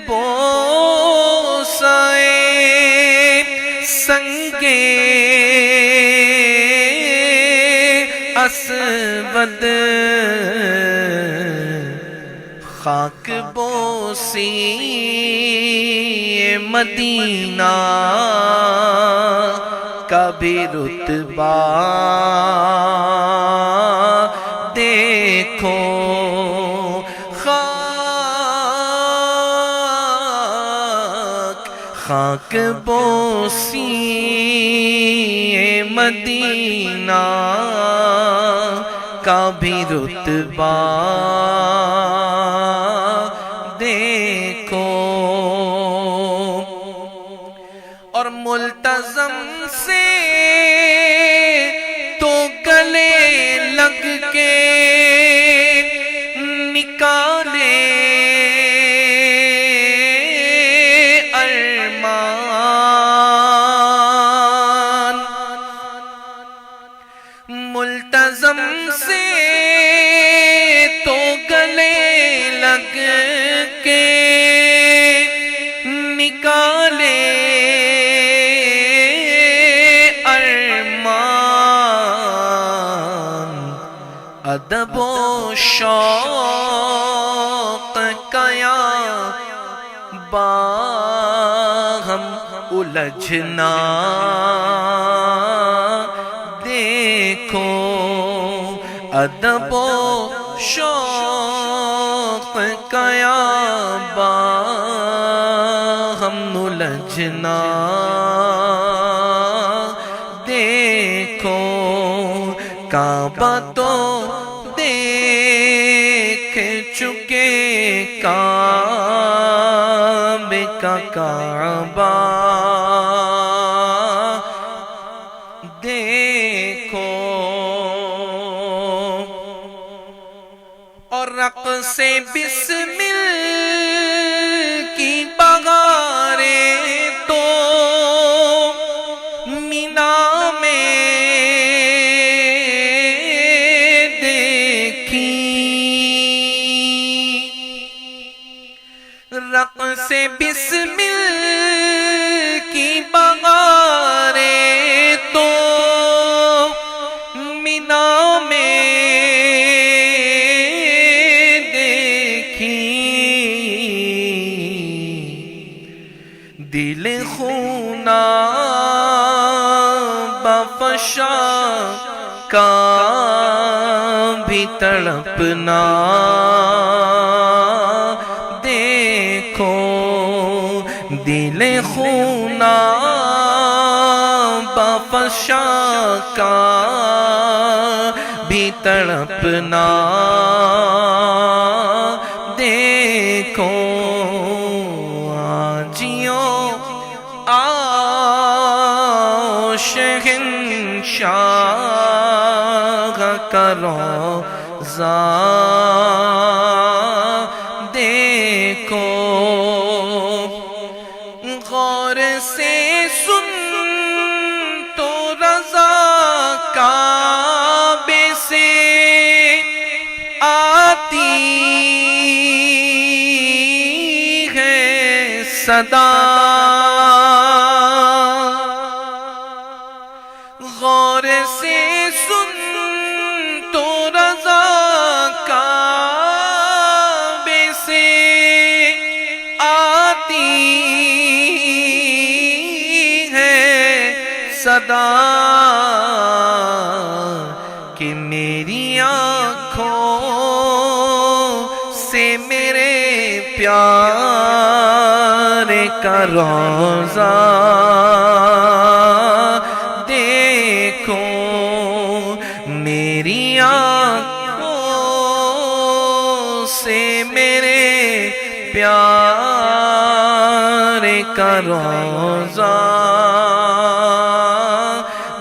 بوسائے سنگے اسود، خاک بوسی مدینہ کا بھی رتبہ دیکھو، خاک بوسی مدینہ کا بھی رتبہ دیکھو، اور ملتزم سے تو گلے لگ کے نکالے ارمان، ملتزم سے تو گلے لگ کے نکالے ارمان، ادب و شوق کا یا باہم الجھنا دیکھو، ادب و شوق کا یا باہم الجھنا دیکھو، کعبہ تو دیکھ چکے کعبے کا کعبہ دیکھو، اور رقص بسمل کی بغاریں تو مینا میں دیکھی، رقص بسمل کی بغاریں تو مینا میں دیکھی، دل خوناب بفشا کا بھی تڑپنا دیکھو، دل خوناب بفشا کا بھی تڑپنا دیکھو، آجیوں آؤ شہنشاہ کا روضہ دیکھو، غور سے سن تو رضا کعبے سے آتی ہے صدا، غور سے سن تو رضا کعبے سے آتی ہے صدا، کہ میری آنکھوں سے میرے پیارے کا روضہ دیکھو، میری آنکھوں سے میرے پیارے کا روضہ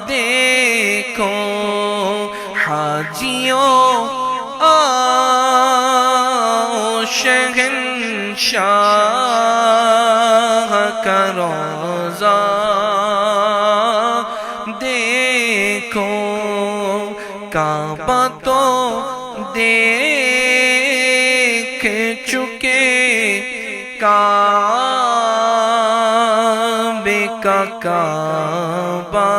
دیکھو حاجیوں آؤ شہنشاہ کا روضہ دیکھو کعبہ تو دیکھ چکے کعبے کا کعبہ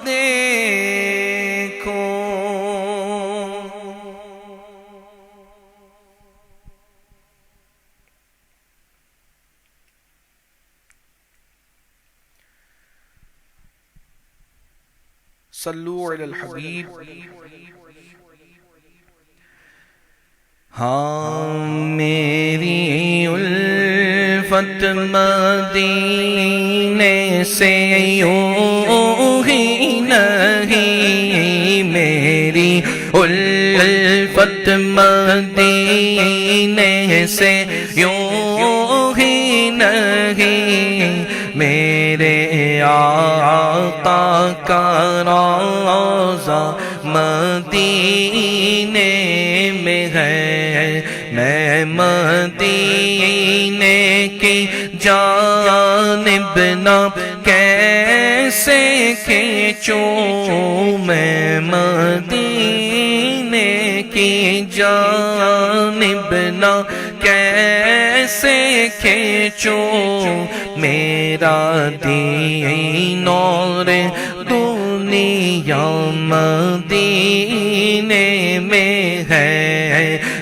دیکھو. صلو علی الحبیب. ہاں میری الفت مدینے سے یوں ہی نہیں، میری الفت مدینے سے یوں ہی نہیں، میرے آقا کا روضہ مدینے میں ہے. میں مدینے کی جانب نہ کیسے کھینچوں، میں مدینے کی جانب نہ کیسے کھینچوں، میرا دین اور دنیا مدینے میں ہے.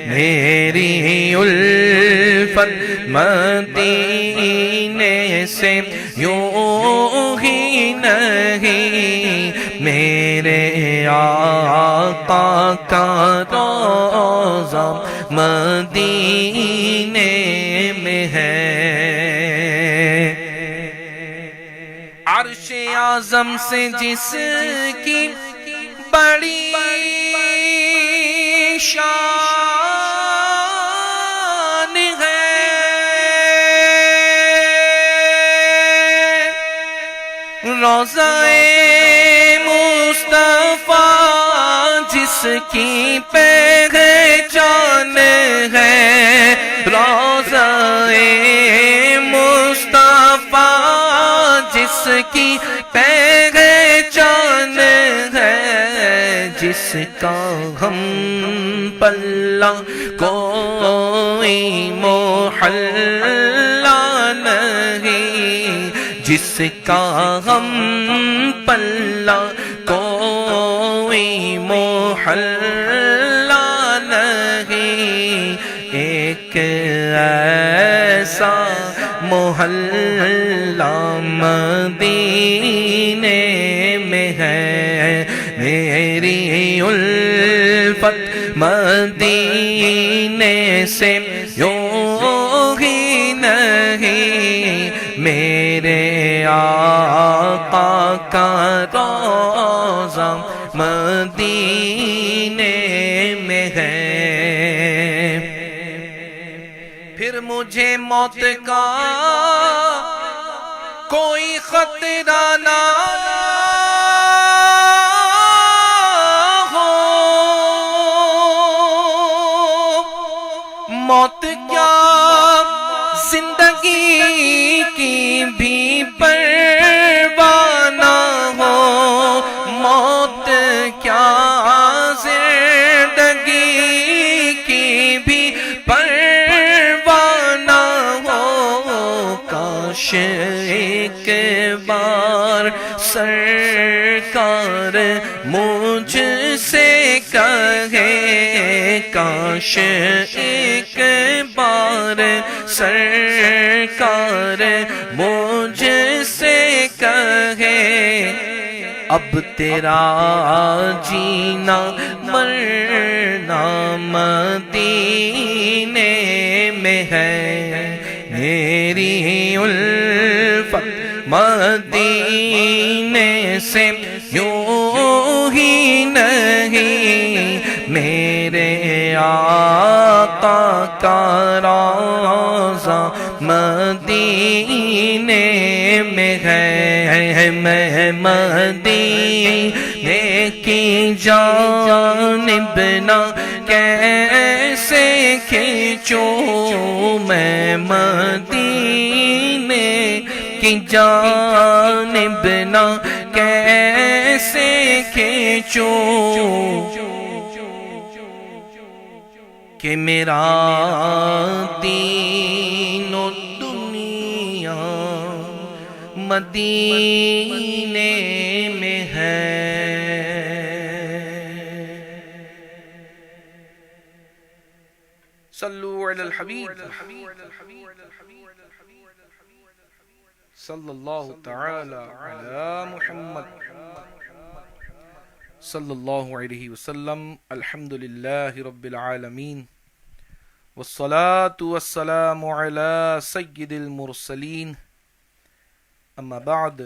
میری الفت مدینے سے یوں ہی نہیں، میرے آقا کا روضہ مدینے میں ہے. عرش اعظم سے جس کی بڑی شان ہے، روضہ مصطفیٰ جس کی پہچان ہے، روضہ مصطفیٰ جس کی پہچان ہے، جس کا ہم پلہ کوئی محلہ نہیں، جس کا ہم پلہ کوئی محلہ نہیں، ایک ایسا محلہ مدینے میں ہے. میری الفت مدینے سے یوں ہی نہیں، میرے آقا کا روضہ مدینے میں ہے. پھر مجھے موت کا کوئی خطرہ نہ ہو، موت کیا زندگی کی بھی پرواہ نہ ہو، موت کیا زندگی کی بھی پرواہ نہ ہو. کاش ایک بار سرکار مجھ سے کہے، کاش ایک بار سرکار مجھ سے کہے، اب تیرا جینا مرنا مدینے میں ہے. میری الفت مدینے سے یوں ہی نہیں، میرے آقا کا روضہ مدینے میں ہے، میں مدینے کی جانب نہ کیسے کھینچوں، میں مدینے کی جانب نہ کیسے کھینچوں، کہ میرا دین و دنیا مدینے میں ہے۔ صلو علی الحبیب صلی اللہ تعالی علی محمد صلی اللہ علیہ وسلم۔ الحمدللہ رب العالمین، والصلاة والسلام علی سید المرسلین، اما بعد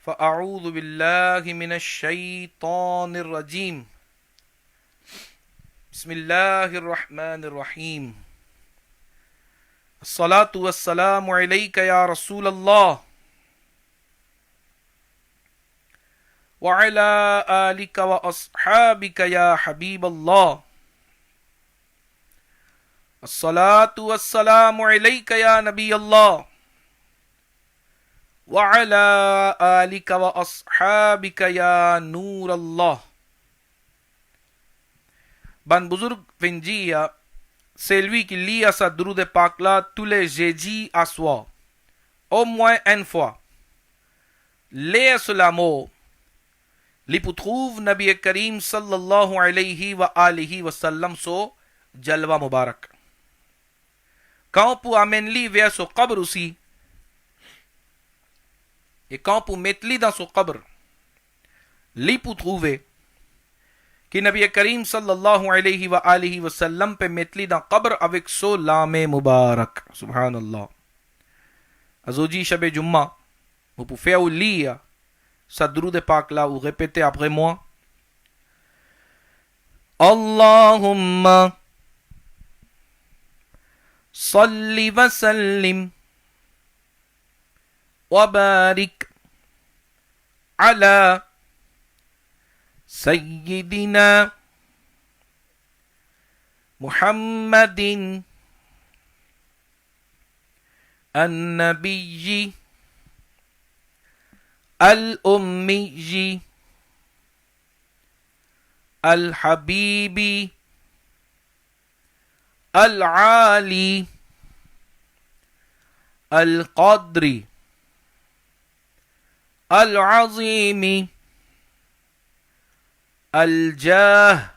فاعوذ باللہ من الشیطان الرجیم، بسم اللہ الرحمن الرحیم۔ الصلاة والسلام علیک یا رسول اللہ وعلی آلک واصحابک یا حبیب اللہ۔ الصلاة والسلام علیک یا نبی اللہ وعلی آلک واصحابک یا نور اللہ۔ بان بزرگ فنجیا Celui qui lit à sa درود پاک là tous les jeudis à soir, au moins une fois, lea cela mot, li pour trouve Nabi Karim sallallahu alayhi wa alihi wa sallam so jalwa mubarak. Quand pour amener li vers son qabr aussi, et quand pour mettre li dans son qabr, li pour trouver کہ نبی کریم صلی اللہ علیہ وآلہ وسلم پہ متلی دا قبر avec so lame mubarak. Subhanallah. Aujourd'hui, شب جمعہ, vous pouvez faire lire sa درود پاک là ou répéter après moi. Allahumma salli wa sallim wa barik ala سيدنا محمد النبي الأمي الحبيب العالي القدر العظيم الجاه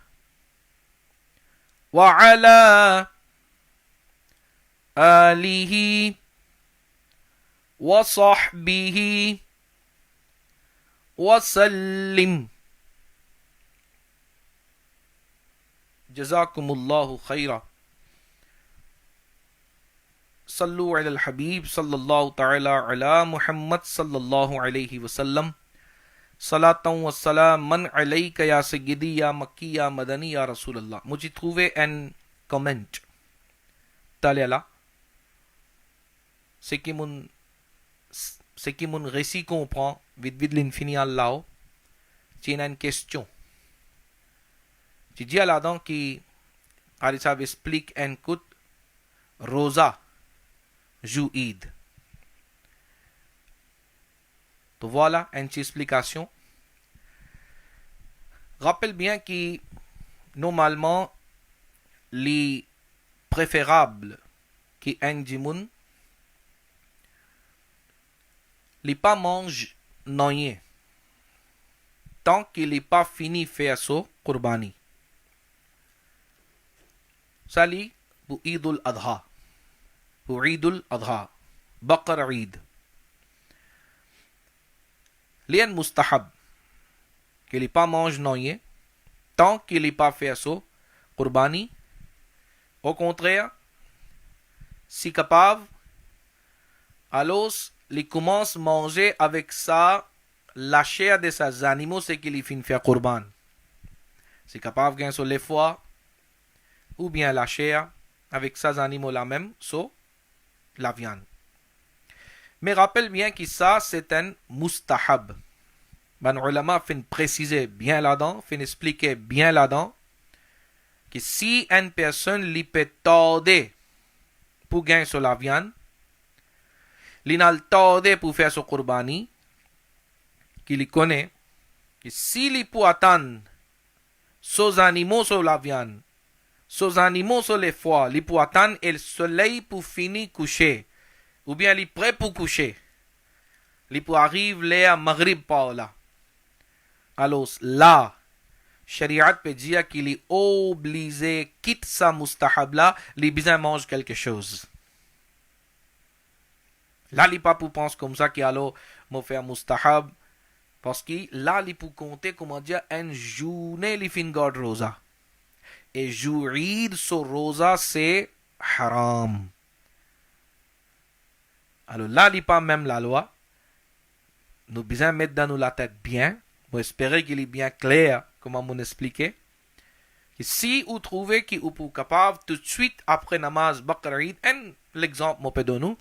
وعلى آله وصحبه وسلم. جزاكم الله خيرا. صلوا على الحبيب صلى الله تعالى على محمد صلى الله عليه وسلم. صلاة و سلام من علیک یا سیدی یا مکی یا مدنی یا رسول اللہ. Moi j'ai trouvé un comment. T'allez là. Ce qui mon récit comprend, vite l'infini Allah. C'est une question. Tu dis à là-dedans qui, Qari Sahib explique un coup, Rosa, Jouid. تو voilà une explication. Rappelle bien que normalement les préférables qui un djimoun les pas mange noyer tant qu'il n'est pas fini faire ça qurbani. Ça li pour Eid al-Adha, pour Eid al-Adha, Baqar Eid. Lien mustahab qu'il n'est pas mange noyer tant qu'il n'est pas fait ça qurbani. Au contraire, si capable, alors il commence à manger avec ça la chair de ses animaux, c'est qu'il finit faire qurban. C'est capable de gagner sur les foies ou bien la chair avec ces animaux-là même, sur la viande. Mais rappelle bien que ça, c'est un mustahab. Ben, ulama fin préciser bien là-dedans, fin expliquer bien là-dedans, que si une personne lui peut tarder pour gagner sur la viande, il n'a tarder pour faire son qurbani, qu'il connaît, que s'il peut attendre ces animaux sur la viande, ces animaux sur les foies, il peut attendre le soleil pour finir coucher, ou bien il est prêt pour coucher, il peut arriver à Maghrib par là. Alors là, Shariat peut dire qu'il est obligé, quitte sa mustahab là, il besoin mange quelque chose. Là, il pas pour penser comme ça qu'il alors me faire mustahab, parce que là, il peut compter, comment dire, une journée, il fin garde rosa. Et jouir sur rosa, c'est haram. Alors là, il pas même la loi. Nous besoin mettre dans nous la tête bien. Moi, espérer qu'il est bien clair, comment m'en expliquer. Que si vous trouvez que vous êtes capable, tout de suite après namaz Baqar Eid, l'exemple moi peut donner,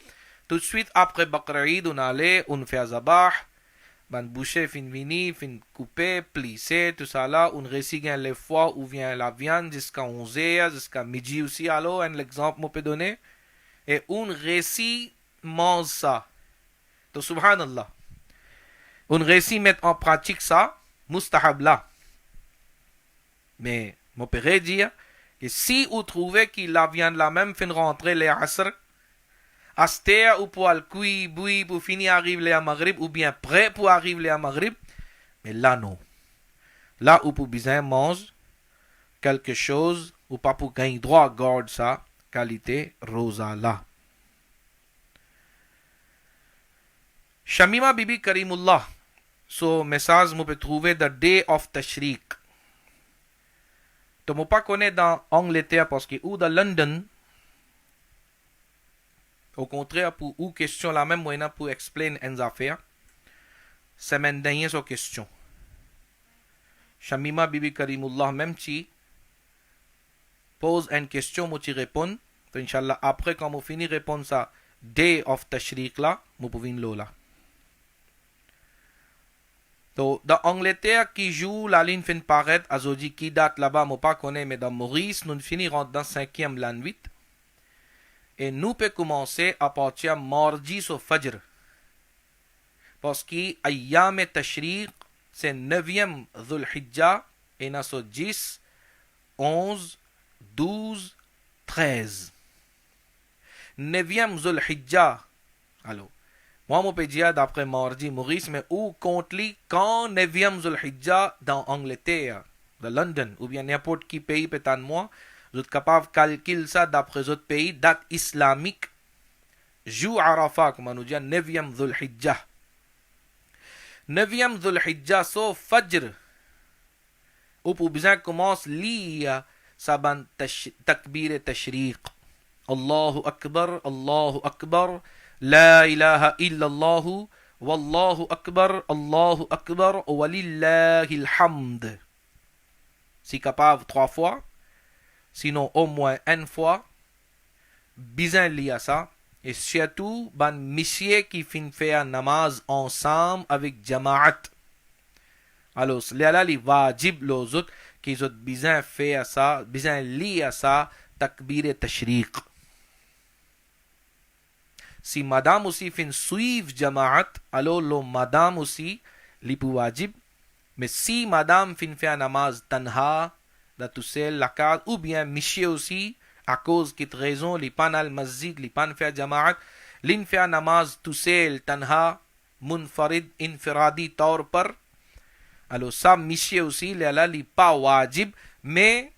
tout de suite après Baqar Eid, on allait, on fait zabah, ban boucher fin vini, fin couper, plisser, tout ça là, on récite les fois où vient la viande jusqu'à 11h, jusqu'à midi aussi, alors, l'exemple moi peut donner, et on récite mange ça. Donc, subhanallah. On réussit mettre en pratique ça, mustahab là. Mais, mon père dire que si vous trouvez que la viande la même fin rentrer les asr, aster ou pour al cuit, bouillir pour finir arriver à Maghrib, ou bien prêt pour arriver à Maghrib, mais là non. Là où pour besoin manger quelque chose, ou pas pour gagner droit à garde ça, qualité rosa là. Shamima Bibi Karimullah. So, message, vous pouvez trouver The Day of Tashriq. Donc, je ne pas connais dans Angleterre parce que, ou dans London, au contraire, pour ou question la même moyen pour expliquer une affaire, semaine dernière, sur question. Shamima Bibi Karimullah, même si pose une question, moi tu réponds. Donc, Inch'Allah, après, quand vous finissez de répondre ça, Day of Tashriq là, vous pouvez le là. Donc, dans Angleterre, qui joue, la ligne fin paraître, à Zodi, qui date là-bas, je ne pas connais, mais dans Maurice, nous finirons dans 5e l'an 8. Et nous pouvons commencer à partir mardi au Fajr. Parce que Ayyam Tashriq, c'est 9e Dhul Hijjah, et nous sommes 10, 11, 12, 13. 9e Dhul Hijjah. Alors, moi, je peux dire d'après mardi Maurice, mais où compte-li quand 9e Zulhijjah dans Angleterre, dans London, ou bien n'importe qui pays peut-être moi, vous êtes capable de calculer ça d'après d'autres pays, date islamique, jour Arafat, comme on nous dit, 9e Zulhijjah. 9e Zulhijjah, so Fajr, ou pour besoin commence lire saban takbir et tashriq. Allahu Akbar, Allahu Akbar. La ilaha illallah, wallahu akbar, Allahu akbar, walillahil hamd. Si capable 3 fois, sinon au moins une fois, bien lié à ça. Et surtout, ban monsieur qui fin faire namaz ensemble avec jamaat. Alors, là, les wajib, les autres, qui ont bien fait ça, bien lié à ça, takbir et tashriq. Si madame aussi fin suivre jamaat, alors le madame aussi li pou wajib. Mais si madame fin fait namaz tanha, da tout seul la case, ou bien monsieur aussi, à cause qu'il raison, li pan al masjid, li pan fait jamaat, lin fait namaz tout seul tanha, munfarid infiradi taur par. Alors ça, monsieur aussi, li pas wajib, mais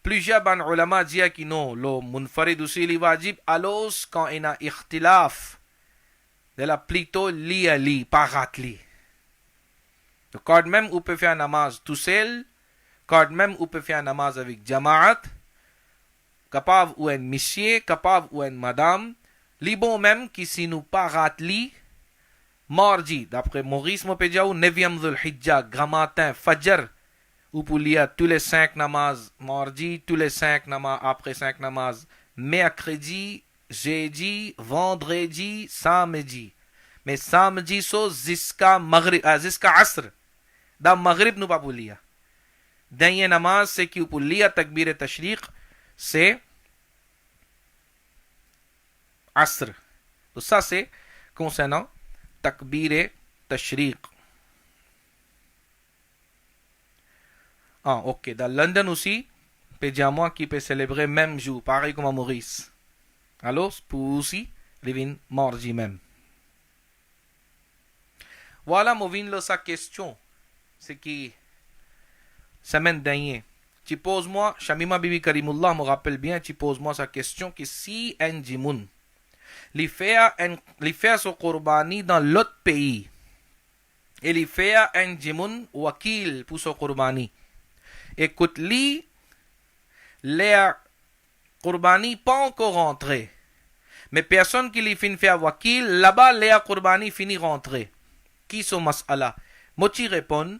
plusieurs ban ulama disent que non, le munfarid aussi li wajib, alors quand il y a ikhtilaf, de la plutôt li, pas ratli. Donc quand même on peut faire namaz tout seul, quand même on peut faire namaz avec jamaat, capable ou un monsieur, capable ou une madame, li bon même qui si nous pas ratli, Mardi, d'après Maurice Mopediaou, 9e Dhul Hijjah, grand matin, Fajr, ou pour lire tous les 5 namazes, mardi, tous les 5 namazes, après 5 namazes, mercredi, jeudi, vendredi, samedi. Mais samedi, so, jusqu'à Asr. Dans Maghrib, nous pas pour lire. Dernier namaz, c'est qui pour lire Takbir et Tashriq, c'est Asr. Donc ça, c'est concernant Takbir et Tashriq. Ah, ok. Dans London aussi, Pédiamois qui peut célébrer même jour, pareil comme à Maurice. Alors, pour aussi, Livin mardi même. Voilà, moving sa question. C'est qui, semaine dernière, tu poses-moi, Shamima Bibi Karimullah me rappelle bien, tu poses-moi sa question, que si un djimoun, li fait son qurbani dans l'autre pays, et li fait un djimoun wakil pour son qurbani. Écoute, les qurbani pas encore rentré. Mais personne qui les fin faire wakil, là-bas, les qurbani fini rentrer. Qui sont mas'ala? Mochi répond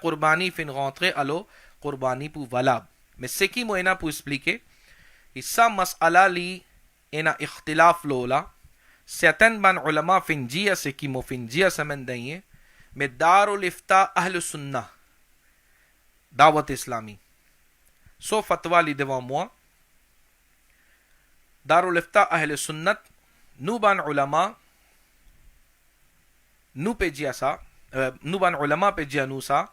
qurbani fin rentrer, alors qurbani pour valable. Mais c'est qui moi pour expliquer? Et ça mas'ala li ena ikhtilaf lola. Certains ban ulama fin dia c'est qui mo fin dia semaine dernière. Mais darul ifta ahl sunnah. Dawat islami. So fatwa li devant moi. Darul ifta ahl sunnat. Nous ban ulama. Nous pe dia ça. Nous ban ulama pe dia nous ça.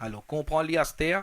Alors, comprend l'IASTEA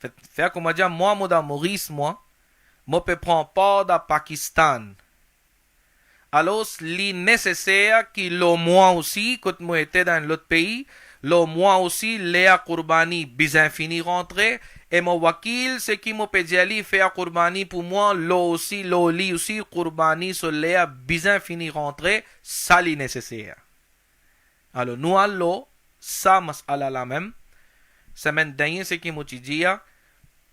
Fait comme dire moi da Maurice moi pe prend pas da Pakistan. Alors, li nécessaire que le moi aussi, quand moi était dans l'autre pays, le moi aussi, léa qurbani bizin fini rentrer, et mon wakil, c'est qui m'a pédiali faire qurbani pour moi, lo li aussi, qurbani sur léa bizin fini rentrer, ça li nécessaire. Alors, nous allons, ça mas'ala la même, semaine dernière, c'est qui m'a dit,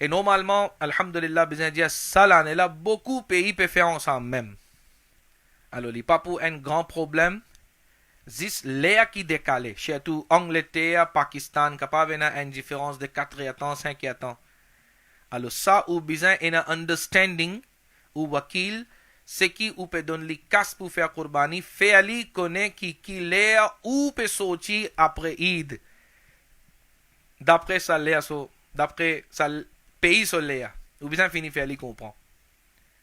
Et normalement, alhamdulillah, besoin dire ça l'année là, beaucoup de pays peuvent faire ensemble même. Alors, il n'y a pas pour un grand problème. Zis léa qui décalé, surtout Angleterre, Pakistan, capable une différence de 4 ans, 5 ans. Alors, ça ou besoin une understanding ou wakil, c'est qui ou peut donner les casse pour faire qurbani, fait ali connaît qui l'air ou peut sortir après Eid. D'après ça l'air d'après ça pays sur l'air. Ou bien fini fait ali comprend.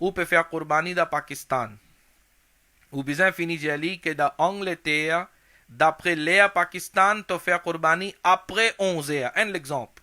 ou peut faire qurbani da Pakistan. Ou bien fini jali que da Angleterre d'après l'air Pakistan to faire qurbani après 11 heures. Un exemple.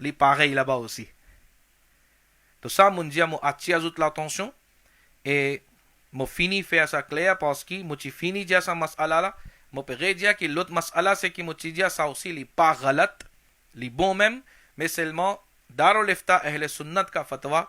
les pareil là-bas aussi. Donc ça mon dia mo attire toute l'attention et mo fini faire ça clair parce que mo ci fini dia sa mas'ala là mo peut dire que l'autre mas'ala c'est que mo ci dia ça aussi les pas galat les bon même mais seulement darul ifta ahl sunnat ka fatwa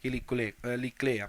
qu'il est clair.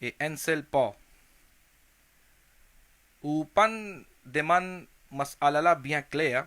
et un seul pas. Ou pan demande mas'ala la bien clair.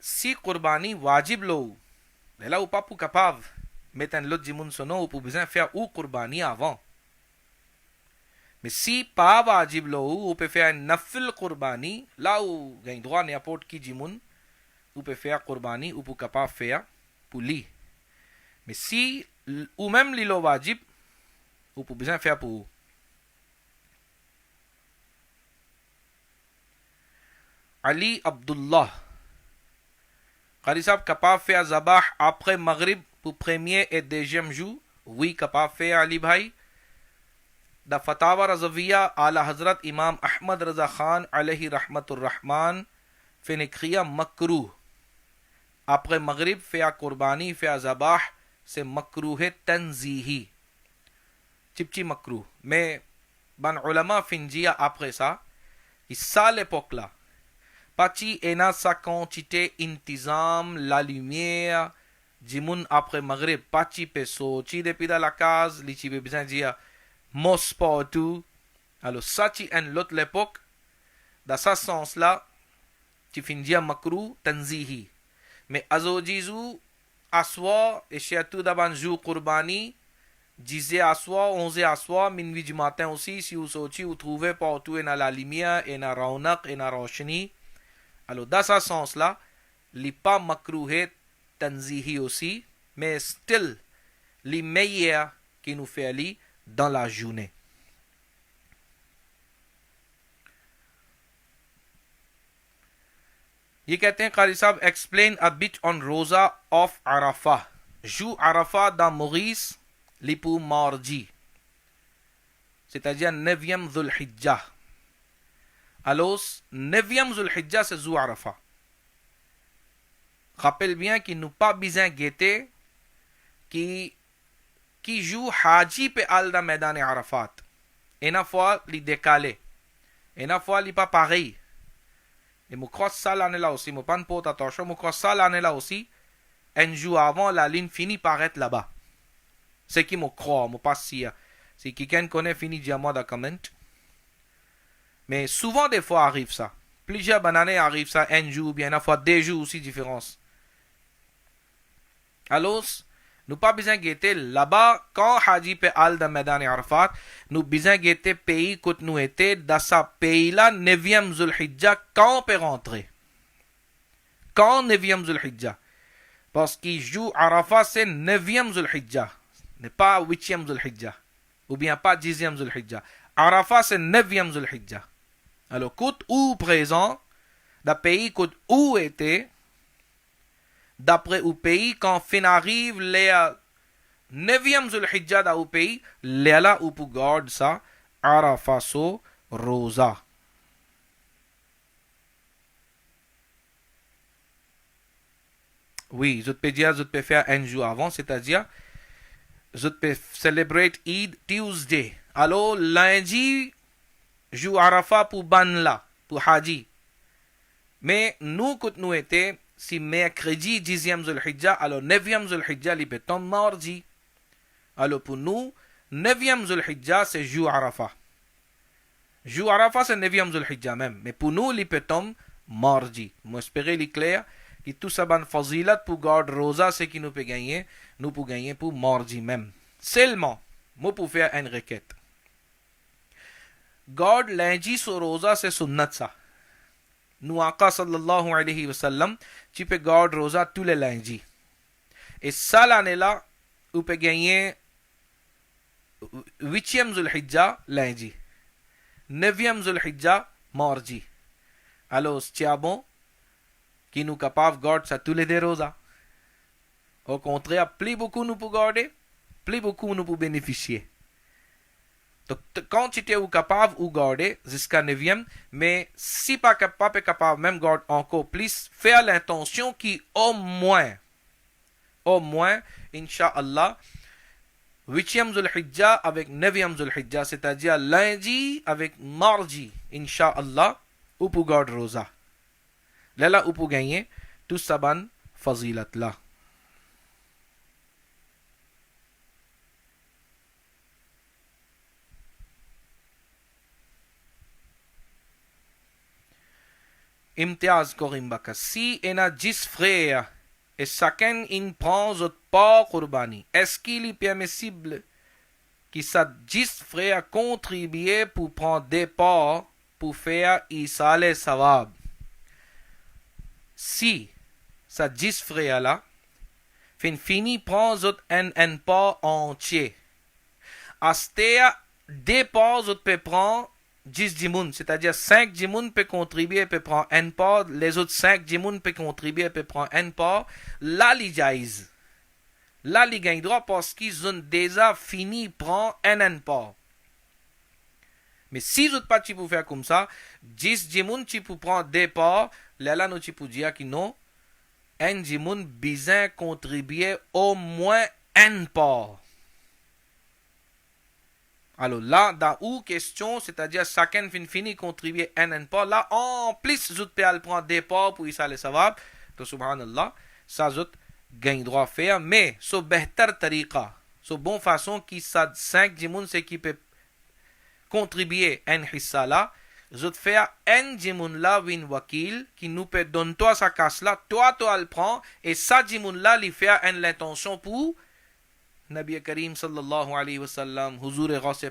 si qurbani wajib lo ela ou pas pour capable mettre un lot jimun sono ou pour besoin faire ou qurbani avant Mais si pas wajib lo, on peut faire une nafil qurbani, là où il y a droit n'importe qui jimoun, on peut faire qurbani ou pour capable faire pour lui. Mais si ou même l'ilo wajib, on peut besoin faire pour Ali Abdullah. Qadi sahab capable faire zabah après maghrib pour premier et deuxième jour? Oui, capable faire Ali bhai. Da Fatawa Razaviya ala Hazrat Imam Ahmad Raza Khan alayhi rahmatur rahman fait écrire makruh. Après maghrib faire qurbani, faire zabah, c'est makruh tanzihi. Tipchi makruh. Mais ban ulama finjia après ça, ça l'époque là. Pachi ena sa quantité intizam, la lumière, jimoun après maghrib, pachi pe sochi depuis dans la case, li chi be besoin dire mos partout. Alors ça chi en l'autre l'époque, dans ce sens là, tu finis dire makruh tanzihi. Mais azojizu aswa et surtout d'abord jour qurbani, 10 aswa, 11 aswa, minuit du matin aussi, si vous sortez, vous trouvez partout dans la lumière, et dans raunak, et dans roshni. Alors, dans ce sens-là, li pas makruh tanzihi aussi, mais still, li meilleur qui nous fait li dans la journée. یہ کہتے ہیں قاری صاحب explain a bit on Rosa of Arafah. Jou Arafah da Maurice lipu marji. C'est-à-dire 9e Dhul Hijjah. Alors, 9e Dhul Hijjah, c'est Zou Arafah. Rappelle bien qu'il nous pas besoin guetter qui joue Haji pe al da Maidan Arafat. Et une fois, il décalé. Et une fois, il pas pareil. Et je crois ça l'année là aussi. Je pas porte attention. Je crois ça l'année là aussi. Un jour avant, la ligne finit par être là-bas. C'est qui me croit. Je pas si. Si quelqu'un connaît, finit diamant dans comment. Mais souvent, des fois, arrive ça. Plusieurs bananes arrivent ça un jour, bien une fois 2 jours aussi différence. Alors, nous pas besoin de guetter là-bas, quand Haji pe al da Maidan Arafat, nous besoin de guetter pays que nous était dans ce pays-là, 9e Dhul Hijjah, quand on peut rentrer. Quand 9e Dhul Hijjah. Parce qu'il joue Arafat, c'est 9e Dhul Hijjah. n'est pas 8e Dhul Hijjah. Ou bien pas 10e Dhul Hijjah. Arafat, c'est 9e Dhul Hijjah. Alors, côte où présent, dans le pays côte où était, d'après au pays, quand fin arrive, les 9e Dhul Hijjah dans le pays, les là où pour garder ça, Arafat so Rosa. Oui, je peux dire, je peux faire un jour avant, c'est-à-dire, je peux celebrate Eid Tuesday. Alors, lundi, jour Arafat pour Banla, pour Haji. Mais nous, quand nous étions, si mercredi 10e Dhul Hijjah, alors 9e Dhul Hijjah, il peut tomber mardi. Alors pour nous, 9e Dhul Hijjah, c'est jour Arafat. Jour Arafat, c'est 9e Dhul Hijjah même. Mais pour nous, il peut tomber mardi. Moi, j'espère qu'il est clair que tout ça, ban fazilat pour garder Rosa, c'est qui nous peut gagner. Nous pouvons gagner pour mardi même. Seulement, moi, pour faire une requête. Garde lundi sur Rosa, c'est sunnat ça. Nous, Aqa sallallahu alayhi wa sallam, tu peux garder Rosa tous les lundis. Et ça, l'année-là, tu peux gagner 8e Dhul Hijjah lundi. 9e Dhul Hijjah mardi. Alors, c'est bon qui nous capable de garder ça tous les deux Rosa. Au contraire, plus beaucoup nous pouvons garder, plus beaucoup nous pouvons bénéficier. Donc, quand tu es capable de garder jusqu'à 9e, mais si pas capable même garder encore plus, faire l'intention qui au moins, Inch'Allah, 8e Dhul Hijjah avec 9e Dhul Hijjah, c'est-à-dire lundi avec mardi, Inch'Allah, ou pour garder Rosa. Là, ou pour gagner tout ça ban fazilat là. Imtiaz Korimbaka. Si il y a 10 frères et chacun in prend autre part Qurbani, est-ce qu'il est permissible qui sa 10 frères contribuaient pour prendre des parts pour faire Isal Sawab. Si sa 10 frères là, fini prend un part entier. Astea des parts peut prendre 10 dimoun, c'est-à-dire 5 dimoun peut contribuer peut prendre un part, les autres 5 dimoun peut contribuer peut prendre un part. Là, li jaiz. Là, li gagne droit parce qu'ils ont déjà fini prendre un part. Mais si vous n'êtes pas pour faire comme ça, 10 dimoun tu peux prendre des parts, là, nous tu peux dire que non, un dimoun besoin contribuer au moins un part. Alors là, dans une question, c'est-à-dire chacun finit contribuer un part, là, en plus, vous pouvez prendre des parts pour Isal Sawab. Donc, subhanallah, ça, vous gagne droit à faire, mais, c'est behtar tariqa, c'est bonne façon qui ça 5 dimoun, c'est qui peut contribuer un hissa là, vous faire un dimoun là, win wakil, qui nous peut donner toi sa casse là, toi le prends, et ça dimoun là, lui fait l'intention pour Nabi Karim sallallahu alayhi wa sallam, Huzur Ghaus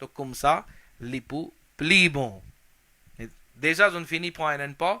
donc comme ça, l'ipou pli bon. Déjà, on finit prendre un pas,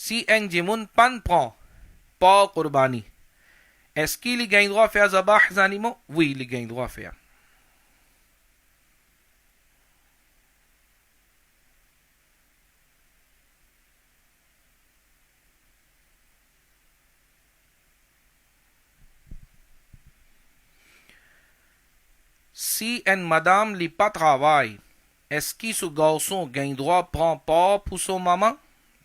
Si un djimoun pan prend pas qurbani, est-ce qu'il gagne droit à faire zabah des animaux? Oui, il gagne droit à faire. Si une madame n'a pas travail, est-ce que ce garçon gagne droit à prendre part pour son maman?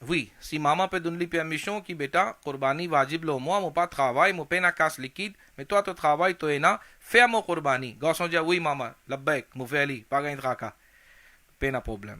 Oui, si maman peut donner permission qui bêta, qurbani wajib lo moi, mon pas travail, mon peine à casse liquide, mais toi tu travailles, tu es là, fais mon qurbani. Garçon dit oui maman, labbaik, mon fait ali, pas gain traka. Peine à problème.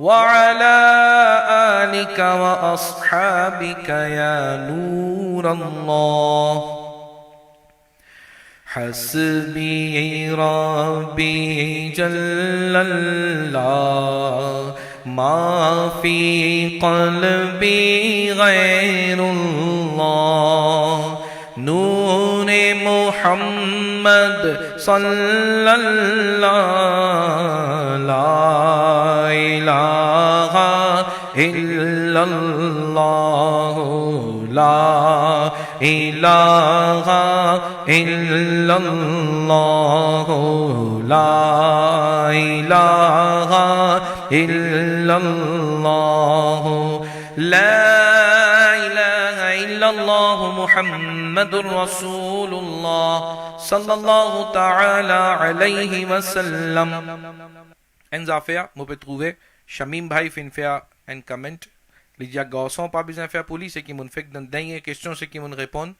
وعلى آلك وأصحابك يا نور الله. حسبي ربي جل الله ما في قلبي غير الله. نور محمد صلى الله لا إله إلا الله لا إله إلا الله لا إله إلا الله لا إله إلا الله محمد رسول الله صلى الله تعالى عليه وسلم. Enzafia, vous pouvez trouver Shamim Bhai fin faire un comment. Les garçons pas besoin de faire pour lui, c'est qui m'ont fait dans dernière question, c'est qui m'ont répondre.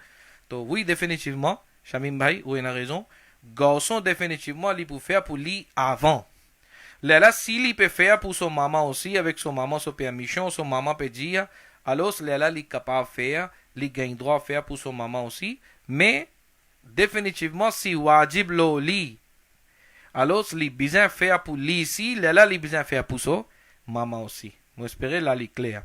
Donc oui, définitivement, Shamim Bhai, oui, il a raison. Garçon définitivement, il peut faire pour lui avant. Là, s'il peut faire pour son maman aussi, avec son maman, son permission, son maman peut dire, alors là, il est capable de faire, il gagne droit à faire pour son maman aussi. Mais définitivement, si wajib lo li, alors il besoin faire pour lui ici, là il besoin faire pour son maman aussi. Moi espérer là il clair.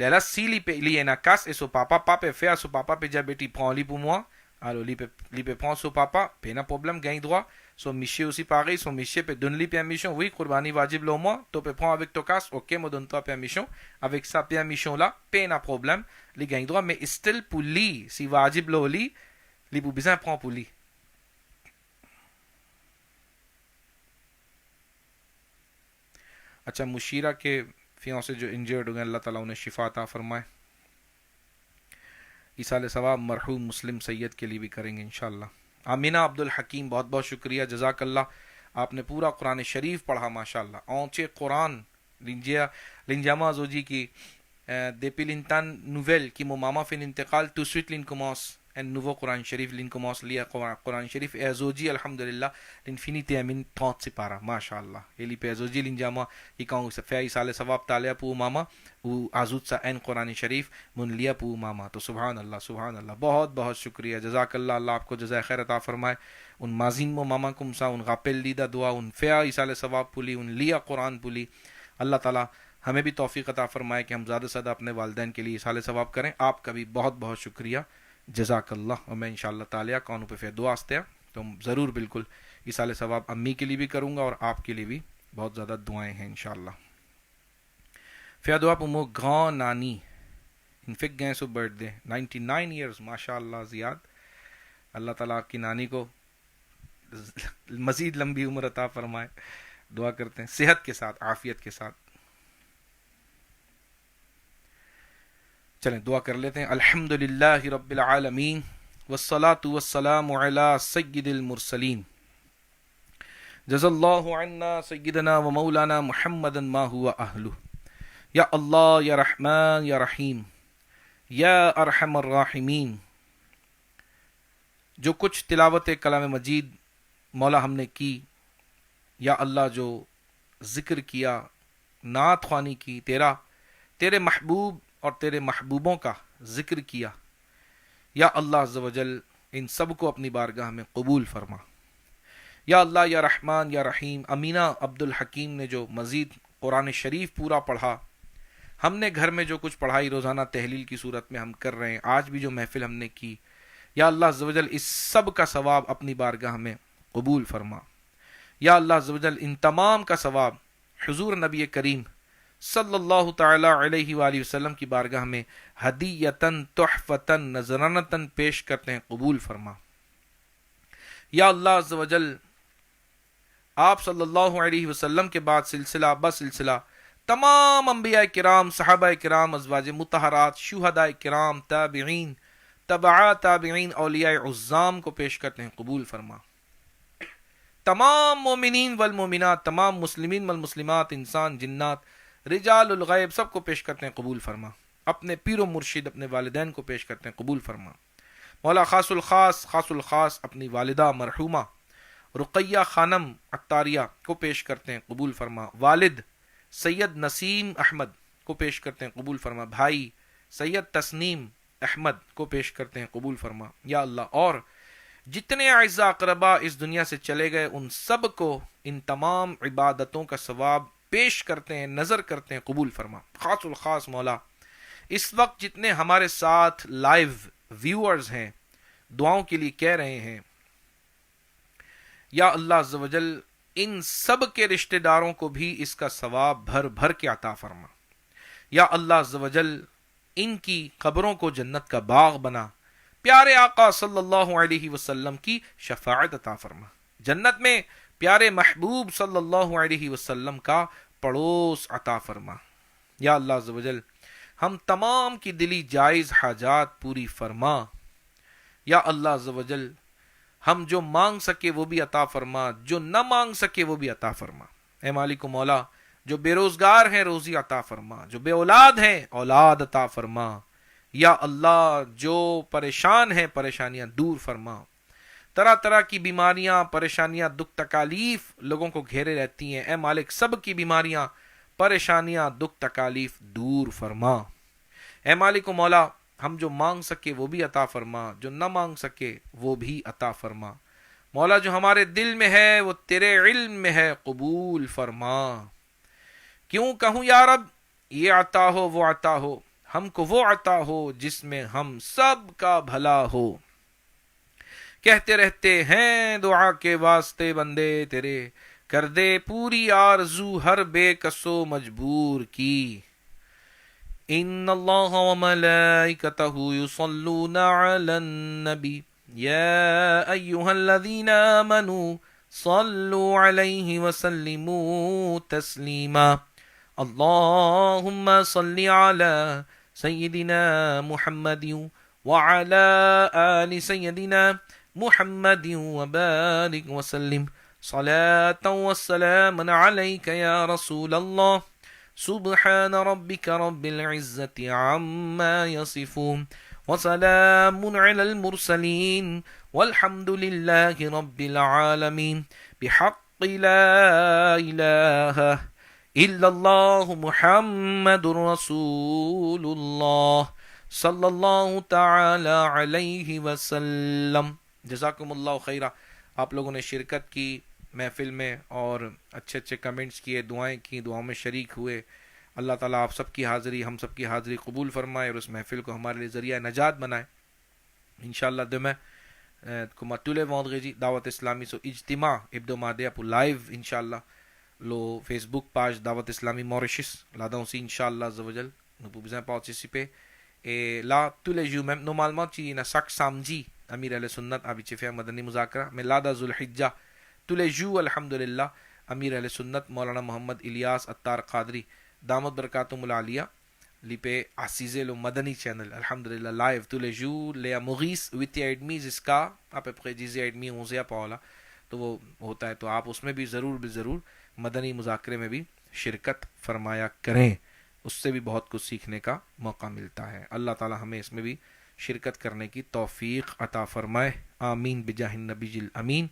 Lela sili pe li ena kas e so papa pape fea so papa pe ja beti prend li pour moi. Alors li pe prend so papa, pe na problème gagne droit. Son miché aussi pareil, son miché peut donner lui permission. Oui, Qurbani wajib lo moi, tu peux prendre avec ton cas, ok, me donne toi permission. Avec sa permission là, pas de problème, les gagne droit, mais still pour lui, si wajib lo li, les pour besoin prendre pour lui. اچھا مشیرہ کے فیانسے جو انجرڈ ہو گئے اللہ تعالیٰ انہیں شفا عطا فرمائے. ایصال ثواب مرحوم مسلم سید کے لیے بھی کریں گے انشاءاللہ. آمینہ عبد الحکیم بہت بہت شکریہ, جزاک اللہ, آپ نے پورا قرآن شریف پڑھا ماشاءاللہ. اونچے قرآن لنجاما زوجی کی دیپی لنتان نوویل کی ماما فین انتقال تو سویت لن کماس en nouveau Quran Sharif lin commence lire Quran Sharif e azoji alhamdulillah l'infinité amin 30 separa mashallah eli pe azoji lin jama ikang sa fai sale sawab talia pu mama u azut sa en Quran Sharif mun liya pu mama to subhanallah bahut bahut shukriya jazakallah Allah aapko jazaa khair ata farmaye un mazin mo mama kum sa un ghapel lida dua un fai sale sawab puli un liya Quran puli Allah taala ہمیں بھی توفیق عطا فرمائے کہ ہم زیادہ سے زیادہ اپنے والدین کے لیے سال ثواب کریں. آپ کا بھی بہت بہت شکریہ, جزاک اللہ. اور میں انشاءاللہ تعالیٰ کانوں پہ پھر دعا آستے ہیں تو ضرور بالکل ایصال ثواب امی کے لیے بھی کروں گا اور آپ کے لیے بھی بہت زیادہ دعائیں ہیں انشاءاللہ. پھر دعا پہ مو گران نانی انفک گئے سو برتھ ڈے 99 ایئرز ماشاءاللہ زیاد. اللہ تعالیٰ آپ کی نانی کو مزید لمبی عمر عطا فرمائے. دعا کرتے ہیں صحت کے ساتھ, عافیت کے ساتھ. چلیں دعا کر لیتے ہیں. الحمدللہ رب العالمین والصلاة والسلام علی سید المرسلین جزا اللہ عنا سیدنا و مولانا محمدا ما ہوا اہلہ. یا اللہ یا رحمان یا رحیم یا ارحم الراحمین. جو کچھ تلاوت کلام مجید مولا ہم نے کی, یا اللہ جو ذکر کیا, نعت خوانی کی, تیرے محبوب اور تیرے محبوبوں کا ذکر کیا, یا اللہ عز و جل ان سب کو اپنی بارگاہ میں قبول فرما. یا اللہ یا رحمان یا رحیم, امینہ عبد الحکیم نے جو مزید قرآن شریف پورا پڑھا, ہم نے گھر میں جو کچھ پڑھائی روزانہ تحلیل کی صورت میں ہم کر رہے ہیں, آج بھی جو محفل ہم نے کی, یا اللہ عز و جل اس سب کا ثواب اپنی بارگاہ میں قبول فرما. یا اللہ عز و جل ان تمام کا ثواب حضور نبی کریم صلی اللہ تعالی علیہ وآلہ وسلم کی بارگاہ میں ہدیتاً تحفتاً نذرانتاً پیش کرتے ہیں, قبول فرما. یا اللہ عز و جل آپ صلی اللہ علیہ وسلم کے بعد سلسلہ بسلسلہ تمام انبیاء کرام, صحابہ کرام, ازواج مطہرات, شہداء کرام, تابعین, تبع تابعین, اولیاء عظام کو پیش کرتے ہیں, قبول فرما. تمام مومنین والمومنات, تمام مسلمین والمسلمات, انسان جنات, رجال الغیب, سب کو پیش کرتے ہیں, قبول فرما. اپنے پیر و مرشد اپنے والدین کو پیش کرتے ہیں, قبول فرما. مولا خاص الخاص اپنی والدہ مرحومہ رقیہ خانم عطاریہ کو پیش کرتے ہیں, قبول فرما. والد سید نسیم احمد کو پیش کرتے ہیں, قبول فرما. بھائی سید تسنیم احمد کو پیش کرتے ہیں, قبول فرما. یا اللہ اور جتنے اعزاء اقربا اس دنیا سے چلے گئے ان سب کو ان تمام عبادتوں کا ثواب پیش کرتے ہیں, نظر کرتے ہیں, قبول فرما. خاص الخاص مولا اس وقت جتنے ہمارے ساتھ لائیو ویورز ہیں دعاؤں کے لیے کہہ رہے ہیں, یا اللہ عز و جل ان سب کے رشتہ داروں کو بھی اس کا ثواب بھر بھر کے عطا فرما. یا اللہ عز و جل ان کی قبروں کو جنت کا باغ بنا, پیارے آقا صلی اللہ علیہ وسلم کی شفاعت عطا فرما. جنت میں پیارے محبوب صلی اللہ علیہ وسلم کا پڑوس عطا فرما. یا اللہ عز و جل ہم تمام کی دلی جائز حاجات پوری فرما. یا اللہ عز و جل ہم جو مانگ سکے وہ بھی عطا فرما, جو نہ مانگ سکے وہ بھی عطا فرما. اے مالک و مولا جو بے روزگار ہیں روزی عطا فرما, جو بے اولاد ہیں اولاد عطا فرما. یا اللہ جو پریشان ہیں پریشانیاں دور فرما. طرح طرح کی بیماریاں, پریشانیاں, دکھ تکالیف لوگوں کو گھیرے رہتی ہیں, اے مالک سب کی بیماریاں, پریشانیاں, دکھ تکالیف دور فرما. اے مالک و مولا ہم جو مانگ سکے وہ بھی عطا فرما, جو نہ مانگ سکے وہ بھی عطا فرما. مولا جو ہمارے دل میں ہے وہ تیرے علم میں ہے, قبول فرما. کیوں کہوں یا رب یہ عطا ہو وہ عطا ہو, ہم کو وہ عطا ہو جس میں ہم سب کا بھلا ہو. کہتے رہتے ہیں دعا کے واسطے بندے تیرے، کر دے پوری آرزو ہر بے کس و مجبور کی. ان اللہ و ملائکتہ یصلون علی النبی یا ایہا الذین آمنوا صلوا علیہ وسلموا تسلیما. اللہم صل علی سیدنا محمد وعلی آل سیدنا محمد وبارک وسلم صلاة والسلام علیک یا رسول اللہ. سبحان ربک رب العزة عما یصفون وسلام علی المرسلین والحمد للہ رب العالمین. بحق لا الہ الا اللہ محمد رسول اللہ صلی اللہ تعالی علیہ وسلم. جزاکم اللہ خیرہ. آپ لوگوں نے شرکت کی محفل میں اور اچھے اچھے کمنٹس کیے، دعائیں کی، دعاؤں میں شریک ہوئے. اللہ تعالیٰ آپ سب کی حاضری، ہم سب کی حاضری قبول فرمائے اور اس محفل کو ہمارے لیے ذریعہ نجات بنائے. انشاءاللہ دمہ کو مطلع موضوعی دعوت اسلامی سو اجتماع ابدو مادے اپو لائیو انشاءاللہ لو فیس بک پاج دعوت اسلامی موریشس لاداؤں سی انشاءاللہ عزوجل نپو بزن پاوچی سی پہ لا تولے جو میں نو معلومات چی نا سک سامجی امیر اہل سنت ابھی چفیہ مدنی مذاکرہ میں لادا ذوالحجہ تولے جو الحمدللہ امیر اہل سنت مولانا محمد الیاس اتار قادری دامت برکاتم العالیہ لی پہ عزیزے لو مدنی چینل الحمدللہ لائیو تولے جو لیا مغیث ویتی ایڈمی جس کا آپ اپنے جیزی ایڈمی ہوزیا پاولا تو وہ ہوتا ہے، تو آپ اس میں بھی ضرور مدنی مذاکرے میں بھی شرکت فرمایا کریں، اس سے بھی بہت کچھ سیکھنے کا موقع ملتا ہے. اللہ تعالی ہمیں اس میں بھی شرکت کرنے کی توفیق عطا فرمائے. آمین بجاہ النبی الامین.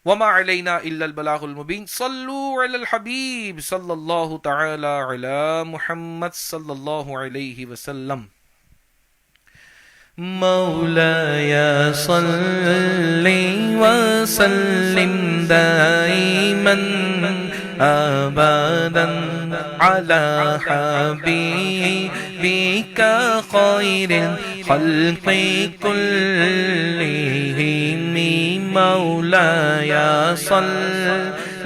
وما علینا الا البلاغ المبین. صلوا علی الحبیب صلی اللہ تعالی علی محمد صلی اللہ علیہ وسلم. مولایا صلی وسلم دائما ابدا على حبيبك خير الخلق كلهم. مولاي صل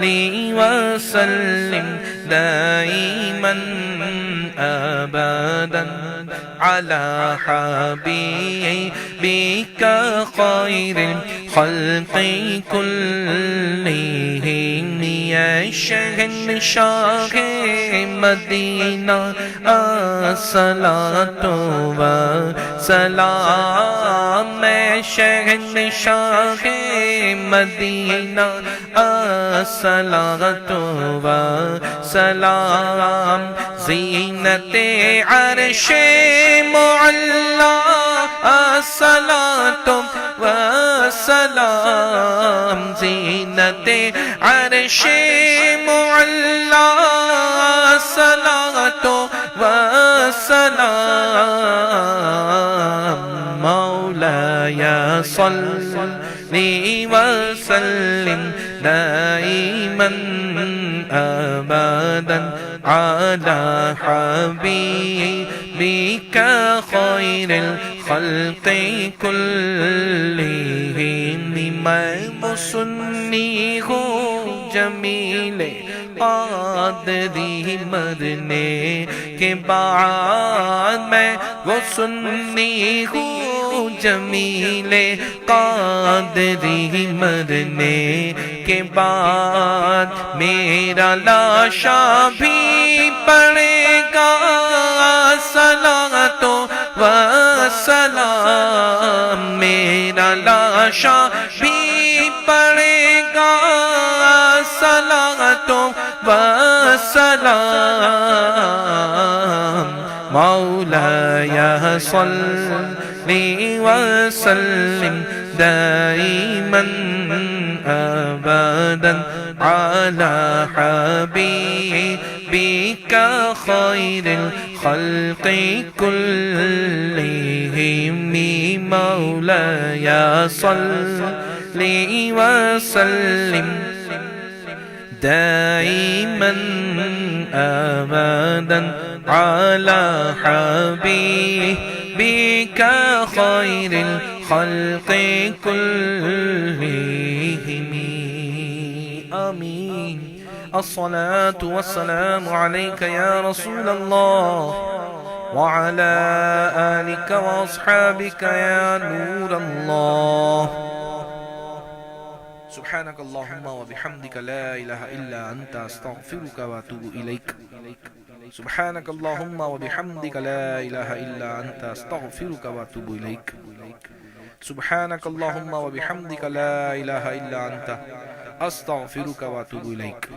وسلم دائما ابدا على حبيبك خير الخلق كلهم. يا شہنشاہ مدینہ الصلاۃ والسلام. میں شہنشاہ مدینہ الصلاۃ والسلام. زینت عرش معلی الصلاۃ والسلام. زینت عرش معلی الصلاۃ والسلام. مولاي صل وسلم دائما ابدا على حبيبك خير الخلق كلهم. میں وہ سنی ہوں جمیل قادری مرنے کے بعد. میں وہ سنی ہوں جمیل قادری مرنے کے بعد. میرا لاشا بھی پڑے گا صلاۃ والسلام. میرا لاشا بھی پڑے گا صلاۃ والسلام. مولاي صل وسلم دائما ابدا على حبيبك خير الخلق كلهم. مولاي صل وسلم دائما ابدا على حبيبك خير الخلق كلهم آمين الصلاة والسلام عليك يا رسول الله وعلى آلك وأصحابك يا نور الله سبحانك اللهم وبحمدك لا إله إلا أنت أستغفرك وأتوب إليك سبحانك اللهم وبحمدك لا إله إلا أنت أستغفرك وأتوب إليك سبحانك اللهم وبحمدك لا إله إلا أنت أستغفرك وأتوب إليك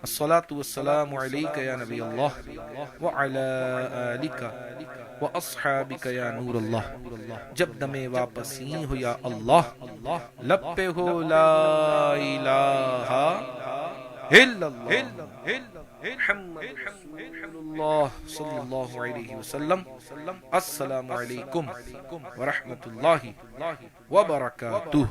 الصلاة والسلام عليك يا نبي الله وعلى آلك وأصحابك يا نور الله جب دم واپسی ہو یا اللہ لب پہ ہو لا الہ الا اللہ محمد رسول اللہ صلی اللہ علیہ وسلم السلام علیکم ورحمۃ اللہ وبرکاتہ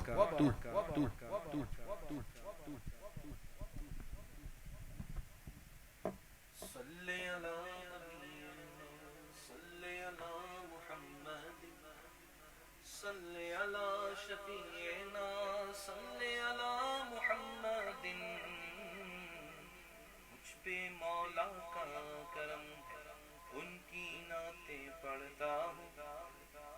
صلی علی شفیعنا صلی علی محمد مجھ پہ مولا کا کرم ان کی